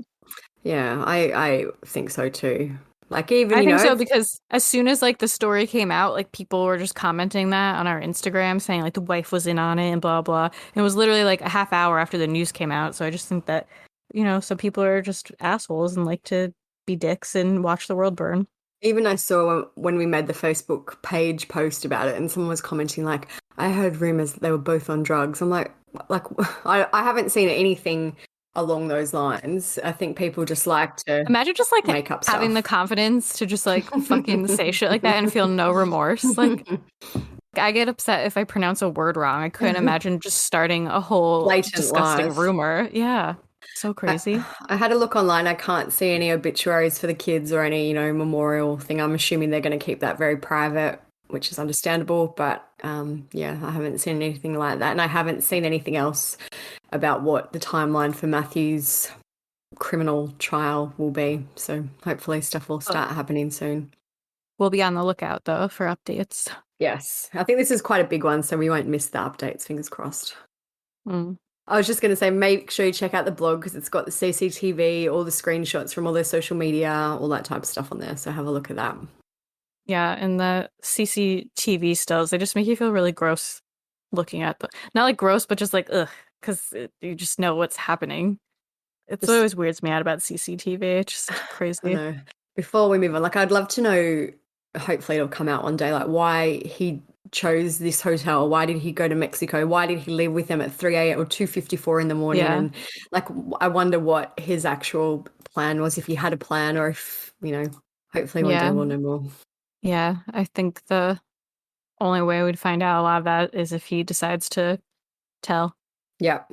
Yeah, I think so too. Like, even I you think know, so because as soon as like the story came out, like people were just commenting that on our Instagram, saying like the wife was in on it and blah blah. And it was literally like a half hour after the news came out. So I just think that, you know, some people are just assholes and like to be dicks and watch the world burn. even I saw when we made the Facebook page post about it, and someone was commenting like, "I heard rumors that they were both on drugs." I'm like I haven't seen anything along those lines. I think people just like to Imagine just like make up having the stuff. confidence to just like fucking say shit like that and feel no remorse. Like, I get upset if I pronounce a word wrong. I couldn't imagine just starting a whole Blatant disgusting lies. rumor. Yeah. So crazy. I had a look online. I can't see any obituaries for the kids or any, you know, memorial thing. I'm assuming they're going to keep that very private, which is understandable. But yeah, I haven't seen anything like that. And I haven't seen anything else about what the timeline for Matthew's criminal trial will be. So hopefully stuff will start happening soon. We'll be on the lookout though for updates. Yes, I think this is quite a big one, so we won't miss the updates, fingers crossed. Mm. I was just going to say, make sure you check out the blog because it's got the CCTV, all the screenshots from all their social media, all that type of stuff on there. So have a look at that. Yeah, and the CCTV stills, they just make you feel really gross looking at them. Not like gross, but just like, ugh, because you just know what's happening. It's Just- always weirds me out about CCTV. It's just I crazy. know. Before we move on, like, I'd love to know, hopefully it'll come out one day, like why he chose this hotel. Why did he go to Mexico? Why did he leave with them at 3 a.m. or 2:54 in the morning? Yeah. And like, I wonder what his actual plan was, if he had a plan, or if, you know, hopefully one day Yeah. we'll know more. Yeah, I think the only way we'd find out a lot of that is if he decides to tell, Yeah.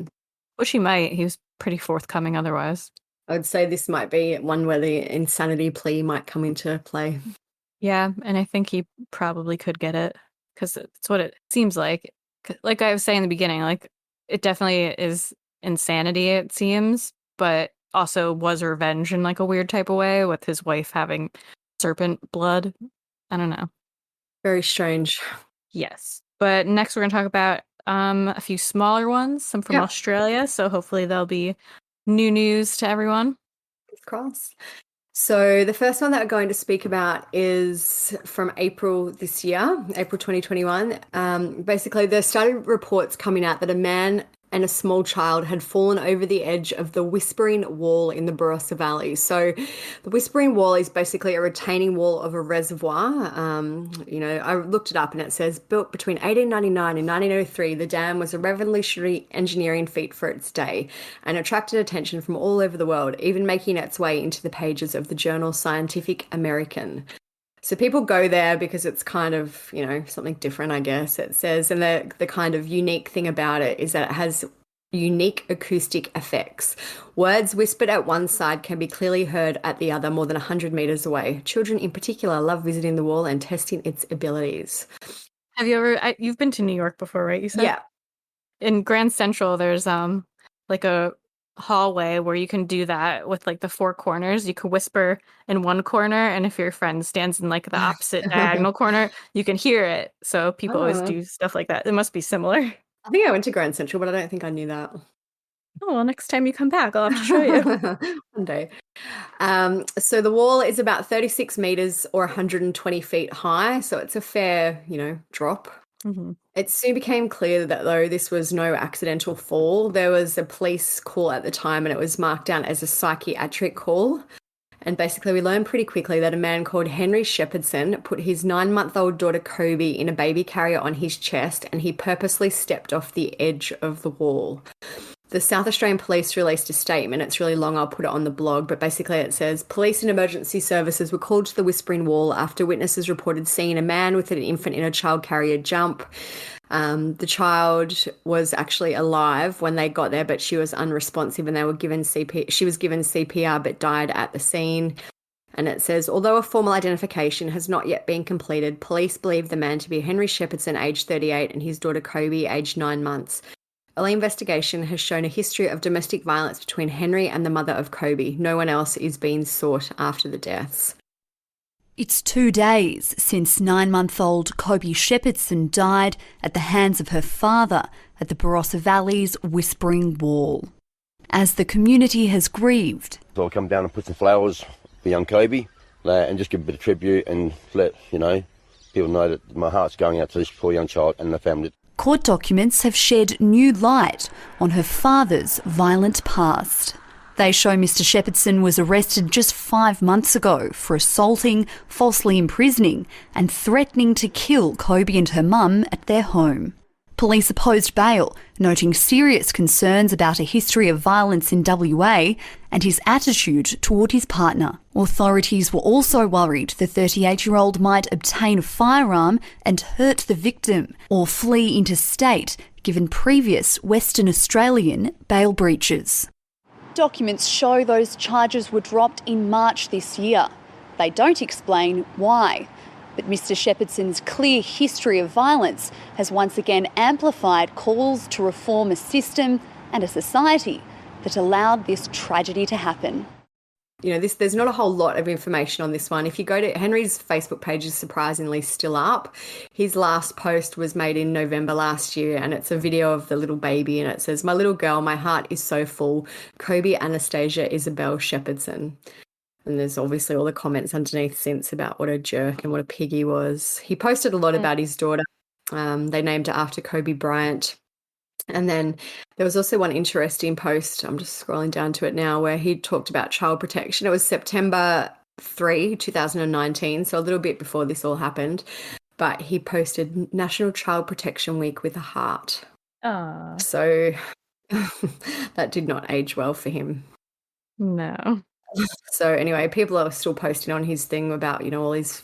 which he might. He was pretty forthcoming otherwise. I would say this might be one where the insanity plea might come into play. Yeah, and I think he probably could get it because it's what it seems like. Like I was saying in the beginning, like it definitely is insanity, it seems, but also was revenge in like a weird type of way with his wife having serpent blood. I don't know. Very strange. Yes. But next we're going to talk about a few smaller ones, some from Yeah. Australia. So hopefully there'll be new news to everyone. Cross. So the first one that we're going to speak about is from April this year, April 2021. Basically, there started reports coming out that a man and a small child had fallen over the edge of the Whispering Wall in the Barossa Valley. So the Whispering Wall is basically a retaining wall of a reservoir. I looked it up and it says built between 1899 and 1903, the dam was a revolutionary engineering feat for its day and attracted attention from all over the world, even making its way into the pages of the journal Scientific American. So people go there because it's kind of, something different, I guess. It says, and the kind of unique thing about it is that it has unique acoustic effects. Words whispered at one side can be clearly heard at the other more than 100 meters away. Children in particular love visiting the wall and testing its abilities. Have you ever, you've been to New York before, right? You said? Yeah. In Grand Central, there's like a hallway where you can do that with like the four corners. You can whisper in one corner, and if your friend stands in like the opposite diagonal corner, you can hear it. So people always do stuff like that. It must be similar. I think I went to Grand Central, but I don't think I knew that. Oh, well, next time you come back, I'll have to show you. One day. So the wall is about 36 meters or 120 feet high. So it's a fair, drop. Mm-hmm. It soon became clear that though this was no accidental fall, there was a police call at the time and it was marked down as a psychiatric call. And basically we learned pretty quickly that a man called Henry Shepherdson put his 9-month-old daughter Kobi in a baby carrier on his chest and he purposely stepped off the edge of the wall. The South Australian Police released a statement. It's really long. I'll put it on the blog. But basically it says, police and emergency services were called to the Whispering Wall after witnesses reported seeing a man with an infant in a child carrier jump. The child was actually alive when they got there, but she was unresponsive and they were given she was given CPR but died at the scene. And it says, although a formal identification has not yet been completed, police believe the man to be Henry Shepherdson, aged 38, and his daughter Kobi, aged 9 months. Early investigation has shown a history of domestic violence between Henry and the mother of Kobi. No one else is being sought after the deaths. It's 2 days since 9-month-old Kobi Shepherdson died at the hands of her father at the Barossa Valley's Whispering Wall. As the community has grieved, So I'll come down and put some flowers for young Kobi and just give a bit of tribute and let, people know that my heart's going out to this poor young child and the family. court documents have shed new light on her father's violent past. They show Mr Shepherdson was arrested just 5 months ago for assaulting, falsely imprisoning and threatening to kill Kobi and her mum at their home. Police opposed bail, noting serious concerns about a history of violence in WA and his attitude toward his partner. Authorities were also worried the 38-year-old might obtain a firearm and hurt the victim or flee interstate, given previous Western Australian bail breaches. Documents show those charges were dropped in March this year. They don't explain why. But Mr Shepherdson's clear history of violence has once again amplified calls to reform a system and a society that allowed this tragedy to happen. There's not a whole lot of information on this one. If you go to Henry's Facebook page, is surprisingly still up. His last post was made in November last year, and it's a video of the little baby, and it says, "My little girl, my heart is so full. Kobi Anastasia Isabel Shepherdson." And there's obviously all the comments underneath since about what a jerk and what a pig he was. He posted a lot about his daughter. They named her after Kobe Bryant. And then there was also one interesting post, I'm just scrolling down to it now, where he talked about child protection. It was September 3, 2019, so a little bit before this all happened. But he posted National Child Protection Week with a heart. Aww. So that did not age well for him. No. So anyway, people are still posting on his thing about, all his,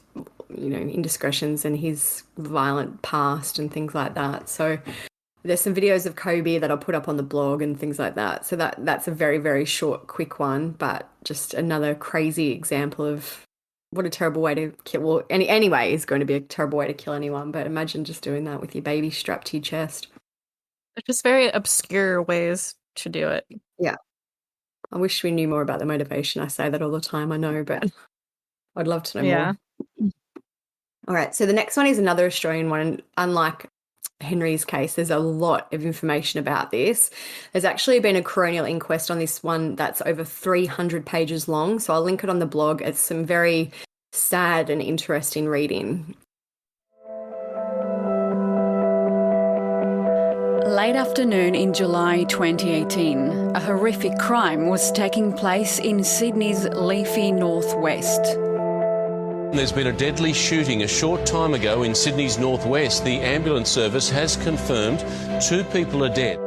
indiscretions and his violent past and things like that. So there's some videos of Kobi that I'll put up on the blog and things like that. So that's a very, very short, quick one, but just another crazy example of what a terrible way to kill. Well, anyway, is going to be a terrible way to kill anyone, but imagine just doing that with your baby strapped to your chest. They're just very obscure ways to do it. Yeah. I wish we knew more about the motivation. I say that all the time, I know, but I'd love to know more. All right, so the next one is another Australian one. Unlike Henry's case. There's a lot of information about this. There's actually been a coronial inquest on this one that's over 300 pages long, so I'll link it on the blog. It's some very sad and interesting reading. Late afternoon in July 2018, a horrific crime was taking place in Sydney's leafy northwest. There's been a deadly shooting a short time ago in Sydney's northwest. The ambulance service has confirmed 2 people are dead.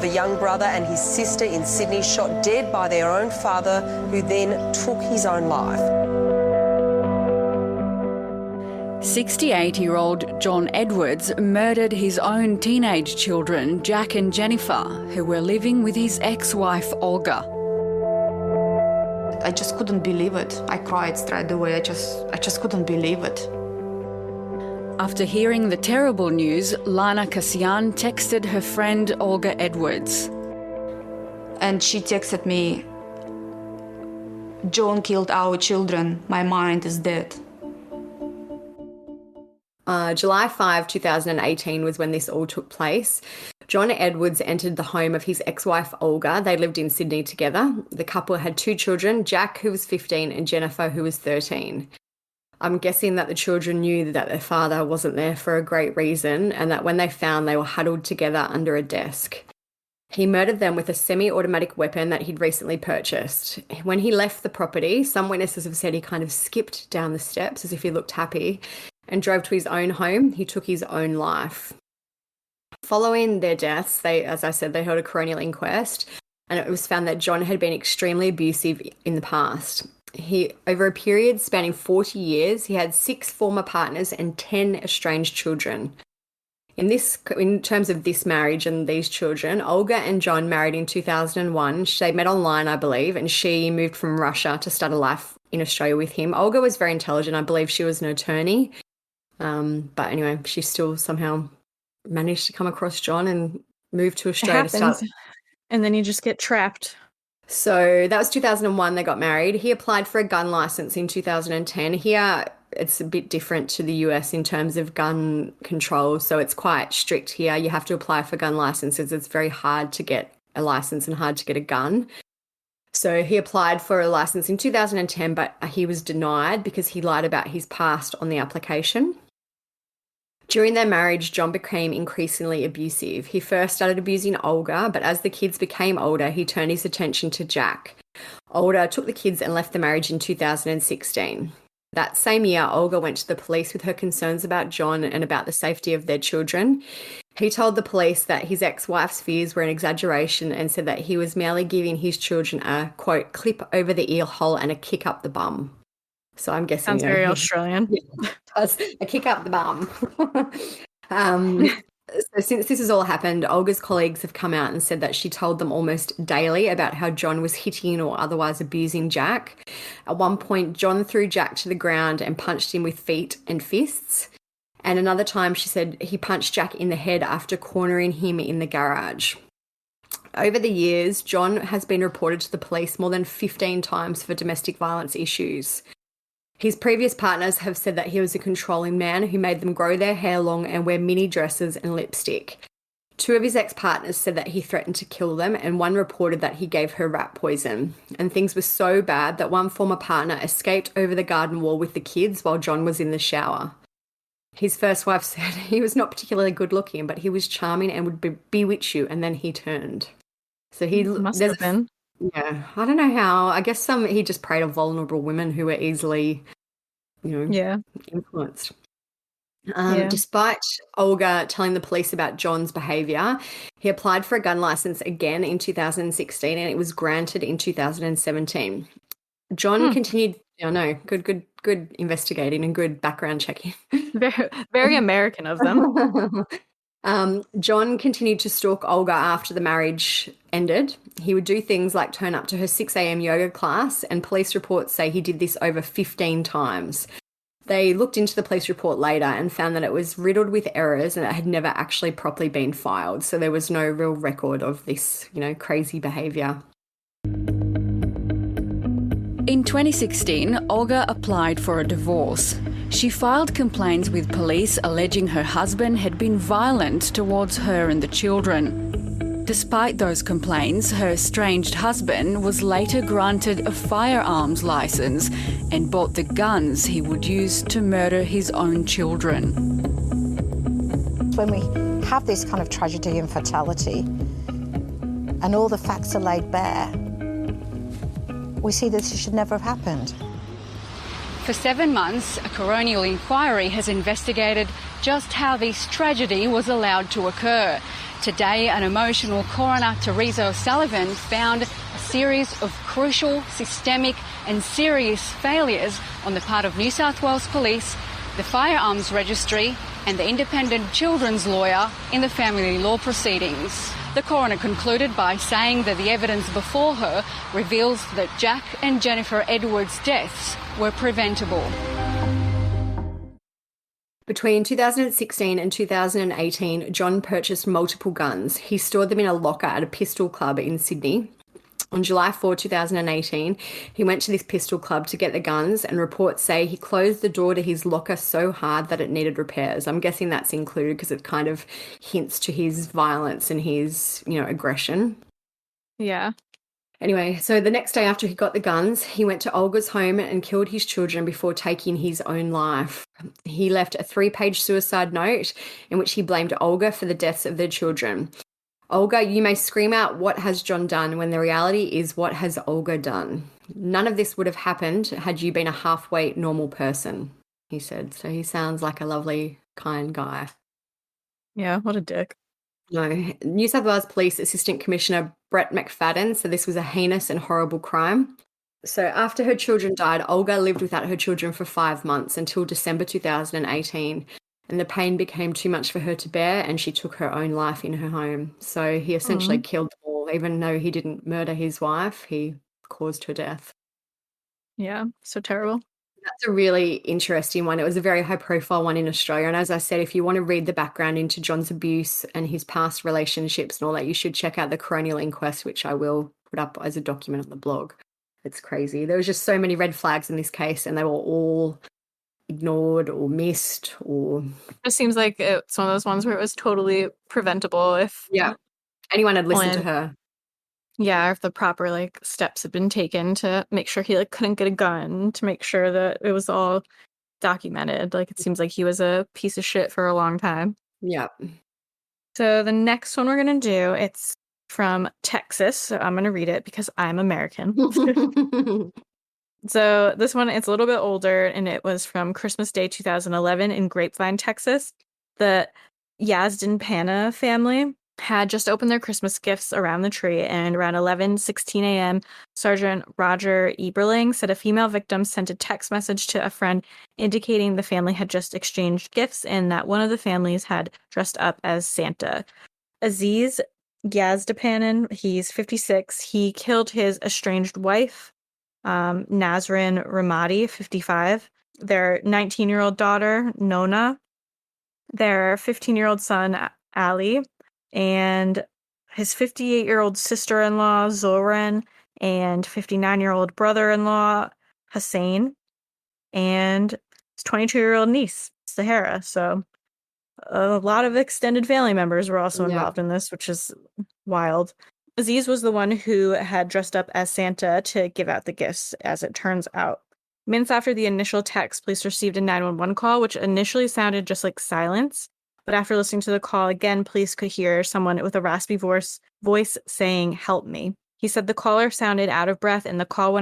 The young brother and his sister in Sydney shot dead by their own father, who then took his own life. 68-year-old John Edwards murdered his own teenage children, Jack and Jennifer, who were living with his ex-wife, Olga. I just couldn't believe it. I cried straight away. I just couldn't believe it. After hearing the terrible news, Lana Kassian texted her friend Olga Edwards. And she texted me, "John killed our children. My mind is dead." July 5, 2018 was when this all took place. John Edwards entered the home of his ex-wife Olga. They lived in Sydney together. The couple had 2 children, Jack, who was 15, and Jennifer, who was 13. I'm guessing that the children knew that their father wasn't there for a great reason, and that when they found, they were huddled together under a desk. He murdered them with a semi-automatic weapon that he'd recently purchased. When he left the property, some witnesses have said he kind of skipped down the steps as if he looked happy and drove to his own home. He took his own life. Following their deaths, as I said, they held a coronial inquest, and it was found that John had been extremely abusive in the past. Over a period spanning 40 years, he had 6 former partners and 10 estranged children. In terms of this marriage and these children, Olga and John married in 2001. They met online, I believe, and she moved from Russia to start a life in Australia with him. Olga was very intelligent. I believe she was an attorney. But anyway, she still somehow managed to come across John and move to Australia to start. And then you just get trapped. So that was 2001, they got married. He applied for a gun license in 2010. Here, it's a bit different to the US in terms of gun control. So it's quite strict here. You have to apply for gun licenses. It's very hard to get a license and hard to get a gun. So he applied for a license in 2010, but he was denied because he lied about his past on the application. During their marriage, John became increasingly abusive. He first started abusing Olga, but as the kids became older, he turned his attention to Jack. Olga took the kids and left the marriage in 2016. That same year, Olga went to the police with her concerns about John and about the safety of their children. He told the police that his ex-wife's fears were an exaggeration and said that he was merely giving his children a, quote, clip over the ear hole and a kick up the bum. So I'm guessing... Sounds very Australian. Does a kick up the bum. So since this has all happened, Olga's colleagues have come out and said that she told them almost daily about how John was hitting or otherwise abusing Jack. At one point, John threw Jack to the ground and punched him with feet and fists. And another time, she said he punched Jack in the head after cornering him in the garage. Over the years, John has been reported to the police more than 15 times for domestic violence issues. His previous partners have said that he was a controlling man who made them grow their hair long and wear mini dresses and lipstick. 2 of his ex-partners said that he threatened to kill them, and one reported that he gave her rat poison. And things were so bad that one former partner escaped over the garden wall with the kids while John was in the shower. His first wife said he was not particularly good looking, but he was charming and would bewitch you, and then he turned. So he must have been. Yeah, I don't know how. I guess he just preyed on vulnerable women who were easily, influenced. Despite Olga telling the police about John's behaviour, he applied for a gun licence again in 2016 and it was granted in 2017. John continued, good investigating and good background checking. Very, very American of them. John continued to stalk Olga after the marriage ended. He would do things like turn up to her 6 a.m. yoga class, and police reports say he did this over 15 times. They looked into the police report later and found that it was riddled with errors and it had never actually properly been filed. So there was no real record of this, crazy behaviour. In 2016, Olga applied for a divorce. She filed complaints with police alleging her husband had been violent towards her and the children. Despite those complaints, her estranged husband was later granted a firearms license and bought the guns he would use to murder his own children. When we have this kind of tragedy and fatality, and all the facts are laid bare, we see that this should never have happened. For 7 months, a coronial inquiry has investigated just how this tragedy was allowed to occur. Today, an emotional coroner, Teresa O'Sullivan, found a series of crucial, systemic and serious failures on the part of New South Wales Police, the Firearms Registry and the independent children's lawyer in the family law proceedings. The coroner concluded by saying that the evidence before her reveals that Jack and Jennifer Edwards' deaths were preventable. Between 2016 and 2018, John purchased multiple guns. He stored them in a locker at a pistol club in Sydney. On July 4, 2018, he went to this pistol club to get the guns, and reports say he closed the door to his locker so hard that it needed repairs. I'm guessing that's included because it kind of hints to his violence and his, aggression. Yeah. Anyway, so the next day after he got the guns, he went to Olga's home and killed his children before taking his own life. He left a 3-page suicide note in which he blamed Olga for the deaths of their children. Olga, you may scream out, "What has John done?" when the reality is, what has Olga done? None of this would have happened had you been a halfway normal person, he said. So he sounds like a lovely, kind guy. Yeah, what a dick. No. New South Wales Police Assistant Commissioner Brett McFadden said this was a heinous and horrible crime. So after her children died, Olga lived without her children for 5 months until December 2018. And the pain became too much for her to bear, and she took her own life in her home. So he essentially killed them all. Even though he didn't murder his wife, he caused her death. Yeah, so terrible. That's a really interesting one. It was a very high-profile one in Australia. And as I said, if you want to read the background into John's abuse and his past relationships and all that, you should check out the coronial inquest, which I will put up as a document on the blog. It's crazy. There was just so many red flags in this case, and they were all ignored or missed, or it just seems like it's one of those ones where it was totally preventable if anyone had listened to her. Yeah, if the proper steps had been taken to make sure he couldn't get a gun, to make sure that it was all documented. It seems like he was a piece of shit for a long time. Yeah. So the next one we're gonna do, it's from Texas. So I'm gonna read it because I'm American. So this one, it's a little bit older, and it was from Christmas Day 2011 in Grapevine, Texas. The Yazdanpanah family had just opened their Christmas gifts around the tree, and around 11:16 a.m., Sergeant Roger Eberling said a female victim sent a text message to a friend indicating the family had just exchanged gifts and that one of the families had dressed up as Santa. Aziz Yazdanpanah, he's 56. He killed his estranged wife, Nazrin Ramadi, 55, their 19-year-old daughter, Nona, their 15-year-old son, Ali, and his 58-year-old sister-in-law, Zoran, and 59-year-old brother-in-law, Hussein, and his 22-year-old niece, Sahara. So a lot of extended family members were also involved in this, which is wild. Aziz was the one who had dressed up as Santa to give out the gifts, as it turns out. Minutes after the initial text, police received a 911 call, which initially sounded just like silence. But after listening to the call again, police could hear someone with a raspy voice saying, "Help me." He said the caller sounded out of breath, and the call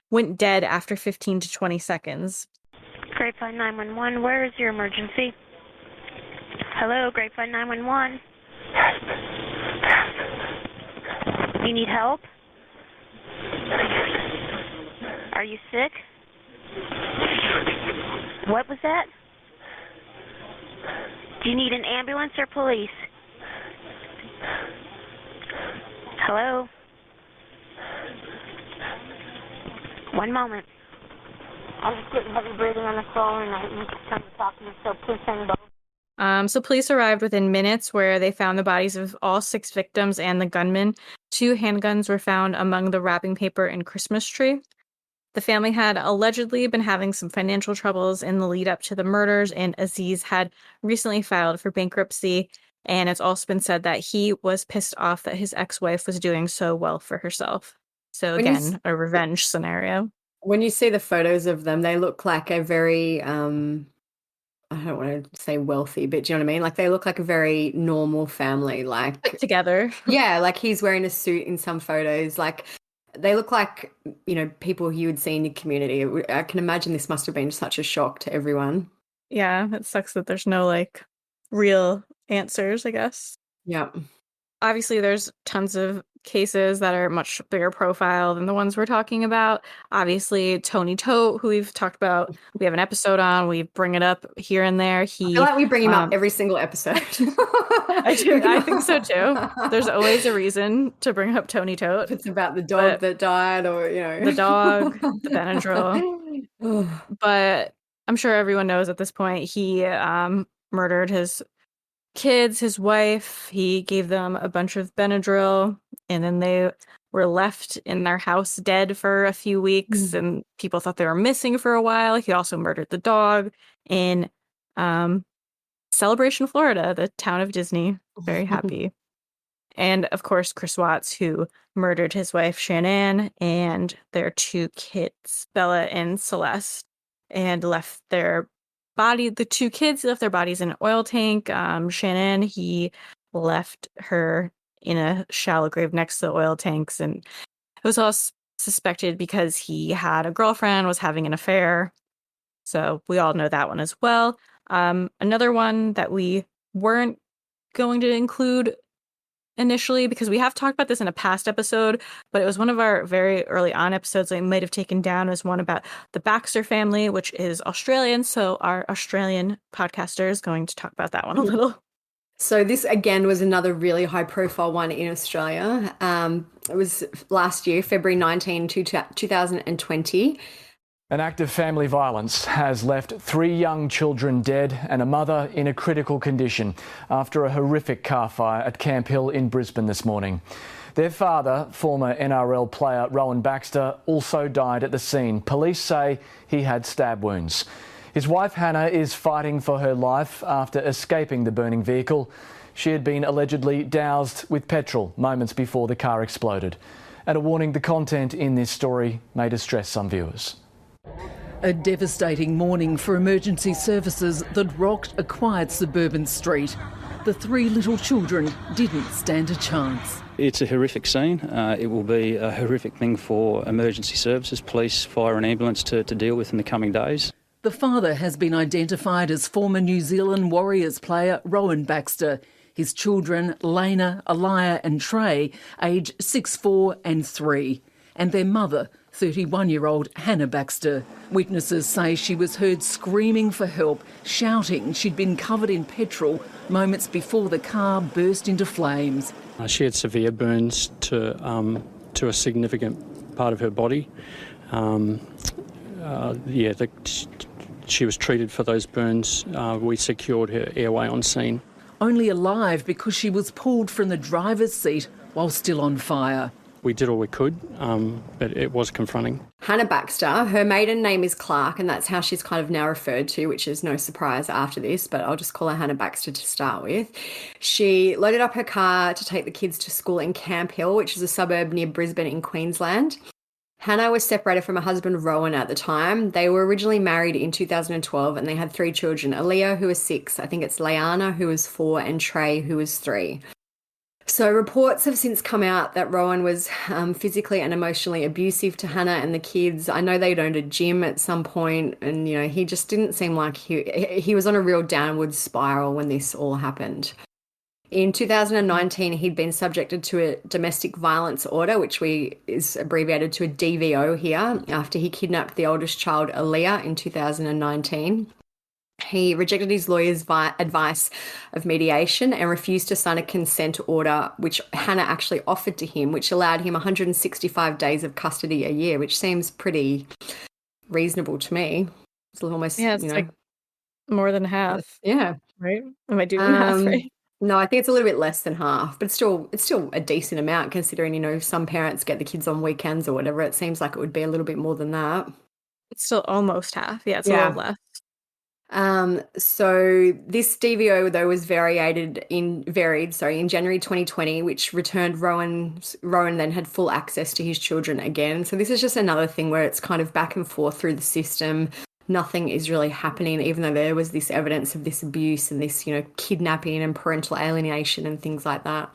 went dead after 15 to 20 seconds. Grapevine 911, where is your emergency? Hello, Grapevine 911. You need help? Are you sick? What was that? Do you need an ambulance or police? Hello? One moment. I'm just getting heavy breathing on the phone and I need someone to talk to me, so please send both. So police arrived within minutes, where they found the bodies of all 6 victims and the gunman. 2 handguns were found among the wrapping paper and Christmas tree. The family had allegedly been having some financial troubles in the lead up to the murders, and Aziz had recently filed for bankruptcy. And it's also been said that he was pissed off that his ex-wife was doing so well for herself. So again, a revenge scenario. When you see the photos of them, they look like a very, I don't want to say wealthy, but do you know what I mean? Like they look like a very normal family, like Put together. Yeah, like he's wearing a suit in some photos. Like they look like, people you would see in your community. I can imagine this must have been such a shock to everyone. Yeah, it sucks that there's no like real answers, I guess. Yeah. Obviously, there's tons of cases that are much bigger profile than the ones we're talking about. Obviously, Tony Tote, who we've talked about, we have an episode on. We bring it up here and there. I feel like we bring him up every single episode. I think so too. There's always a reason to bring up Tony Tote. If it's about the dog that died, or the dog, the Benadryl. But I'm sure everyone knows at this point he murdered his kids, his wife. He gave them a bunch of Benadryl, and then they were left in their house dead for a few weeks, and people thought they were missing for a while. He also murdered the dog in Celebration, Florida, the town of Disney. Very happy. And of course, Chris Watts, who murdered his wife Shanann and their 2 kids, Bella and Celeste, and left their the 2 kids left their bodies in an oil tank. Shanann, he left her in a shallow grave next to the oil tanks, and it was all suspected because he had a girlfriend, was having an affair. So we all know that one as well. Another one that we weren't going to include initially, because we have talked about this in a past episode, but it was one of our very early on episodes I might have taken down, as one about the Baxter family, which is Australian. So our Australian podcaster is going to talk about that one a little. So this, again, was another really high-profile one in Australia. It was last year, February 19, 2020. An act of family violence has left 3 young children dead and a mother in a critical condition after a horrific car fire at Camp Hill in Brisbane this morning. Their father, former NRL player Rowan Baxter, also died at the scene. Police say he had stab wounds. His wife Hannah is fighting for her life after escaping the burning vehicle. She had been allegedly doused with petrol moments before the car exploded. And a warning, the content in this story may distress some viewers. A devastating morning for emergency services that rocked a quiet suburban street. The 3 little children didn't stand a chance. It's a horrific scene. It will be a horrific thing for emergency services, police, fire and ambulance to deal with in the coming days. The father has been identified as former New Zealand Warriors player Rowan Baxter. His children, Lena, Aliyah and Trey, aged 6, 4 and 3. And their mother, 31-year-old Hannah Baxter. Witnesses say she was heard screaming for help, shouting she'd been covered in petrol moments before the car burst into flames. She had severe burns to a significant part of her body. She was treated for those burns. We secured her airway on scene. Only alive because she was pulled from the driver's seat while still on fire. We did all we could, but it was confronting. Hannah Baxter, her maiden name is Clark, and that's how she's kind of now referred to, which is no surprise after this, but I'll just call her Hannah Baxter to start with. She loaded up her car to take the kids to school in Camp Hill, which is a suburb near Brisbane in Queensland. Hannah was separated from her husband Rowan at the time. They were originally married in 2012, and they had 3 children, Aliyah, who was 6, I think it's Leanna, who was 4, and Trey, who was 3. So reports have since come out that Rowan was physically and emotionally abusive to Hannah and the kids. I know they'd owned a gym at some point, and he just didn't seem like he was on a real downward spiral when this all happened. In 2019, he'd been subjected to a domestic violence order, which is abbreviated to a DVO here, after he kidnapped the oldest child, Aliyah, in 2019. He rejected his lawyer's advice of mediation and refused to sign a consent order, which Hannah actually offered to him, which allowed him 165 days of custody a year, which seems pretty reasonable to me. It's almost, like more than half. Yeah. Right? Am I doing half right? No, I think it's a little bit less than half, but it's still a decent amount considering, some parents get the kids on weekends or whatever. It seems like it would be a little bit more than that. It's still almost half. Yeah, it's a Yeah. little less. So this DVO though was varied in January 2020, which returned Rowan then had full access to his children again. So this is just another thing where it's kind of back and forth through the system. Nothing is really happening, even though there was this evidence of this abuse and this, kidnapping and parental alienation and things like that.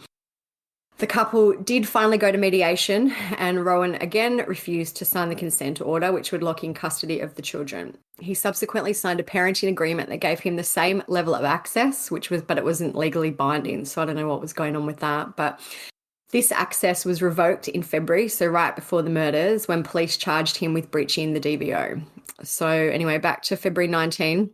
The couple did finally go to mediation, and Rowan again refused to sign the consent order, which would lock in custody of the children. He subsequently signed a parenting agreement that gave him the same level of access, but it wasn't legally binding. So I don't know what was going on with that. But this access was revoked in February, so right before the murders, when police charged him with breaching the DVO. So anyway, back to February 19.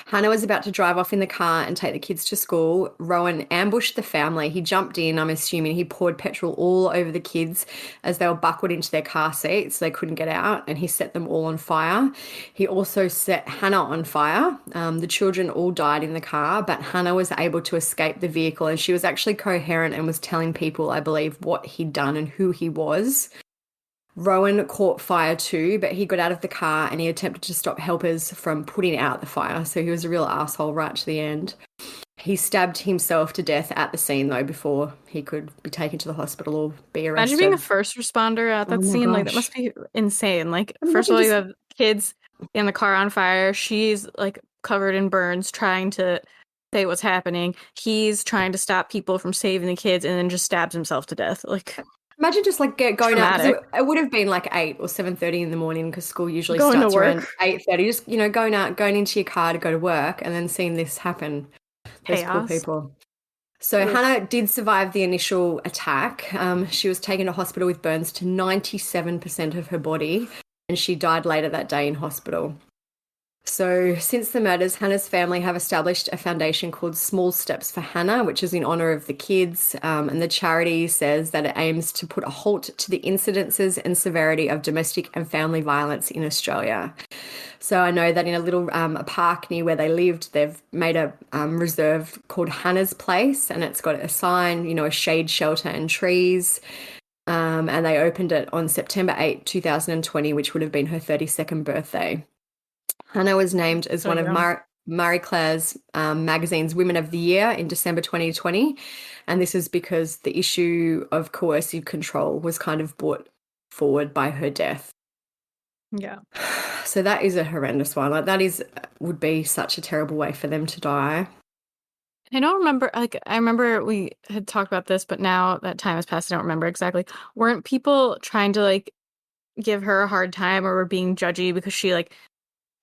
Hannah was about to drive off in the car and take the kids to school. Rowan ambushed the family. He jumped in. I'm assuming he poured petrol all over the kids as they were buckled into their car seats so they couldn't get out, and he set them all on fire. He also set Hannah on fire. The children all died in the car, but Hannah was able to escape the vehicle, and she was actually coherent and was telling people, I believe, what he'd done and who he was. Rowan caught fire too, but he got out of the car and he attempted to stop helpers from putting out the fire. So he was a real asshole right to the end. He stabbed himself to death at the scene though before he could be taken to the hospital or be arrested. Imagine being a first responder at that Oh my scene. Like, that gosh. must be insane. Like, Imagine first of all, you just- have kids in the car on fire. She's like covered in burns, trying to say what's happening. He's trying to stop people from saving the kids, and then just stabs himself to death. Like, Imagine just like going out. 'Cause Traumatic. it would have been like 8 or 7:30 in the morning because school usually Going to starts around work. 8:30. Just going into your car to go to work and then seeing this happen. Those poor Chaos. people. So Hannah did survive the initial attack. She was taken to hospital with burns to 97% of her body, and she died later that day in hospital. So since the murders, Hannah's family have established a foundation called Small Steps for Hannah, which is in honour of the kids. And the charity says that it aims to put a halt to the incidences and severity of domestic and family violence in Australia. So I know that in a little a park near where they lived, they've made a reserve called Hannah's Place, and it's got a sign, a shade shelter and trees. And they opened it on September 8, 2020, which would have been her 32nd birthday. Hannah was named as one of Marie Claire's magazine's Women of the Year in December 2020. And this is because the issue of coercive control was kind of brought forward by her death. yeah. So that is a horrendous one. Like would be such a terrible way for them to die. I don't remember, I remember we had talked about this, but now that time has passed, I don't remember exactly. Weren't people trying to, give her a hard time, or were being judgy because she,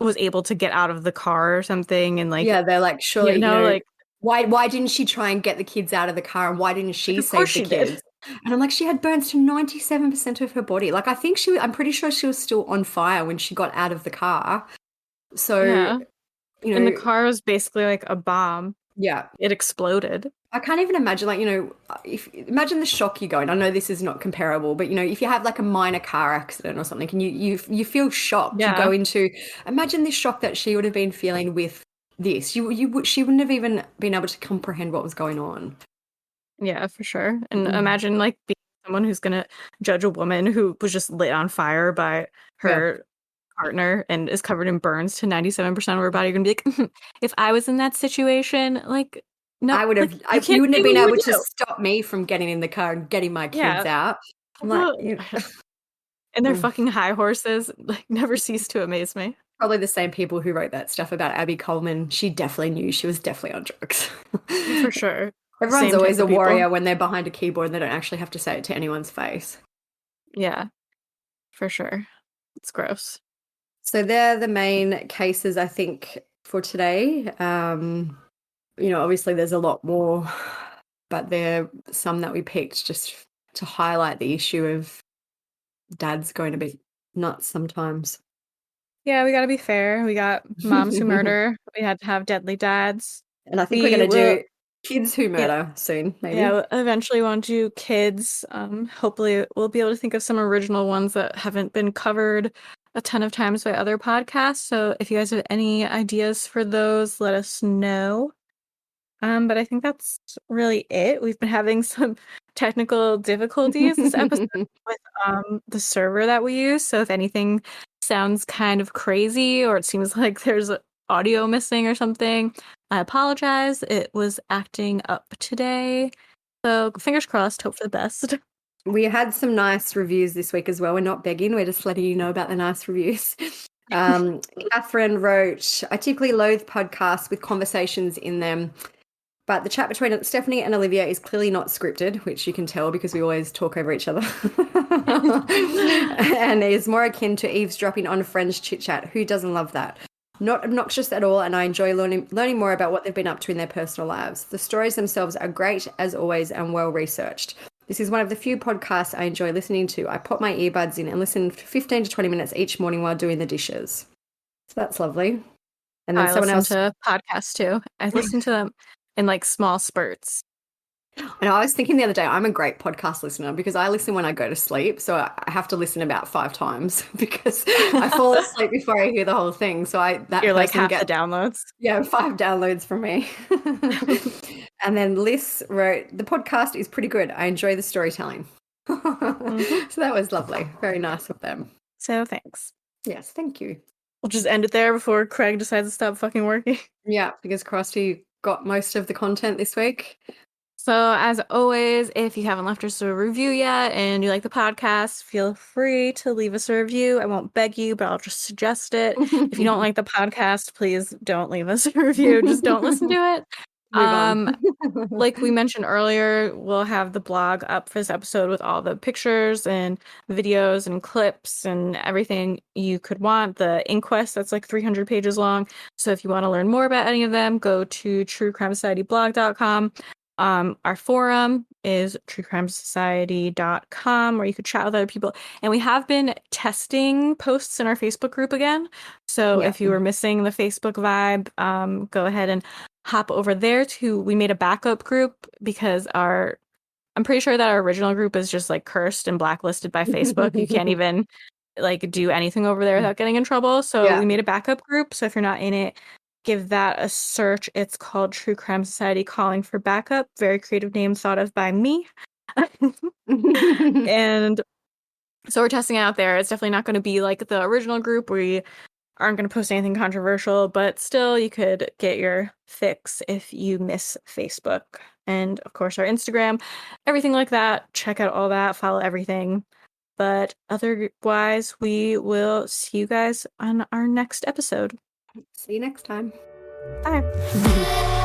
was able to get out of the car or something? And, Yeah, they're like, surely, like, why didn't she try and get the kids out of the car, and why didn't she of save course the she did. kids? And I'm like, she had burns to 97% of her body. Like, I'm pretty sure she was still on fire when she got out of the car. So, Yeah. And the car was basically like a bomb. Yeah. It exploded. I can't even imagine, imagine the shock you go in. I know this is not comparable, but, if you have a minor car accident or something, and you feel shocked, Yeah. you go into, imagine the shock that she would have been feeling with this. She wouldn't have even been able to comprehend what was going on. Yeah, for sure. And imagine being someone who's gonna judge a woman who was just lit on fire by her partner and is covered in burns to 97% of her body. You're gonna be like, if I was in that situation, no, I would have. you You wouldn't have been able to do. stop me from getting in the car and getting my kids Yeah. out. I'm like, And their fucking high horses never cease to amaze me. probably the same people who wrote that stuff about Abby Coleman. She definitely knew she was definitely on drugs. For sure. Everyone's Same always type a of people. warrior when they're behind a keyboard and they don't actually have to say it to anyone's face. Yeah, for sure. It's gross. So they're the main cases, I think, for today. Obviously there's a lot more, but there are some that we picked just to highlight the issue of dads going a bit nuts sometimes. Yeah, we gotta be fair. We got moms who murder. We had to have deadly dads. And I think we're going to do kids who murder soon, maybe. Yeah, eventually want to do kids. Hopefully we'll be able to think of some original ones that haven't been covered a ton of times by other podcasts. So if you guys have any ideas for those, let us know. But I think that's really it. We've been having some technical difficulties this episode with the server that we use. So if anything sounds kind of crazy or it seems like there's audio missing or something, I apologize. It was acting up today. So fingers crossed, hope for the best. We had some nice reviews this week as well. We're not begging, we're just letting you know about the nice reviews. Catherine wrote, I typically loathe podcasts with conversations in them, but the chat between Stephanie and Olivia is clearly not scripted, which you can tell because we always talk over each other. And is more akin to eavesdropping on friends' chit-chat. Who doesn't love that? Not obnoxious at all, and I enjoy learning more about what they've been up to in their personal lives. The stories themselves are great, as always, and well-researched. This is one of the few podcasts I enjoy listening to. I pop my earbuds in and listen for 15 to 20 minutes each morning while doing the dishes. So that's lovely. And then I someone else... listen to podcasts too. I listen to them in like small spurts. And I was thinking the other day, I'm a great podcast listener because I listen when I go to sleep. So I have to listen about 5 times because I fall asleep before I hear the whole thing. So you're like half the downloads. Yeah, 5 downloads from me. And then Liz wrote, the podcast is pretty good. I enjoy the storytelling. So that was lovely. Very nice of them. So thanks. Yes, thank you. We'll just end it there before Craig decides to stop fucking working. Yeah, fingers crossed he got most of the content this week. So as always, if you haven't left us a review yet and you like the podcast, feel free to leave us a review. I won't beg you, but I'll just suggest it. If you don't like the podcast, please don't leave us a review. Just don't listen to it. Like we mentioned earlier, we'll have the blog up for this episode with all the pictures and videos and clips and everything you could want. The inquest, that's like 300 pages long. So if you want to learn more about any of them, go to truecrimesocietyblog.com. Our forum is truecrimesociety.com, where you could chat with other people. And we have been testing posts in our Facebook group again. So if you were missing the Facebook vibe, go ahead and hop over there too. We made a backup group because I'm pretty sure that our original group is just like cursed and blacklisted by Facebook. You can't even like do anything over there without getting in trouble. So we made a backup group. So if you're not in it, give that a search. It's called True Crime Society Calling for Backup. Very creative name thought of by me. And so we're testing it out there. It's definitely not going to be like the original group. We aren't going to post anything controversial, but still you could get your fix if you miss Facebook. And of course our Instagram, everything like that. Check out all that, follow everything. But otherwise, we will see you guys on our next episode. See you next time. Bye.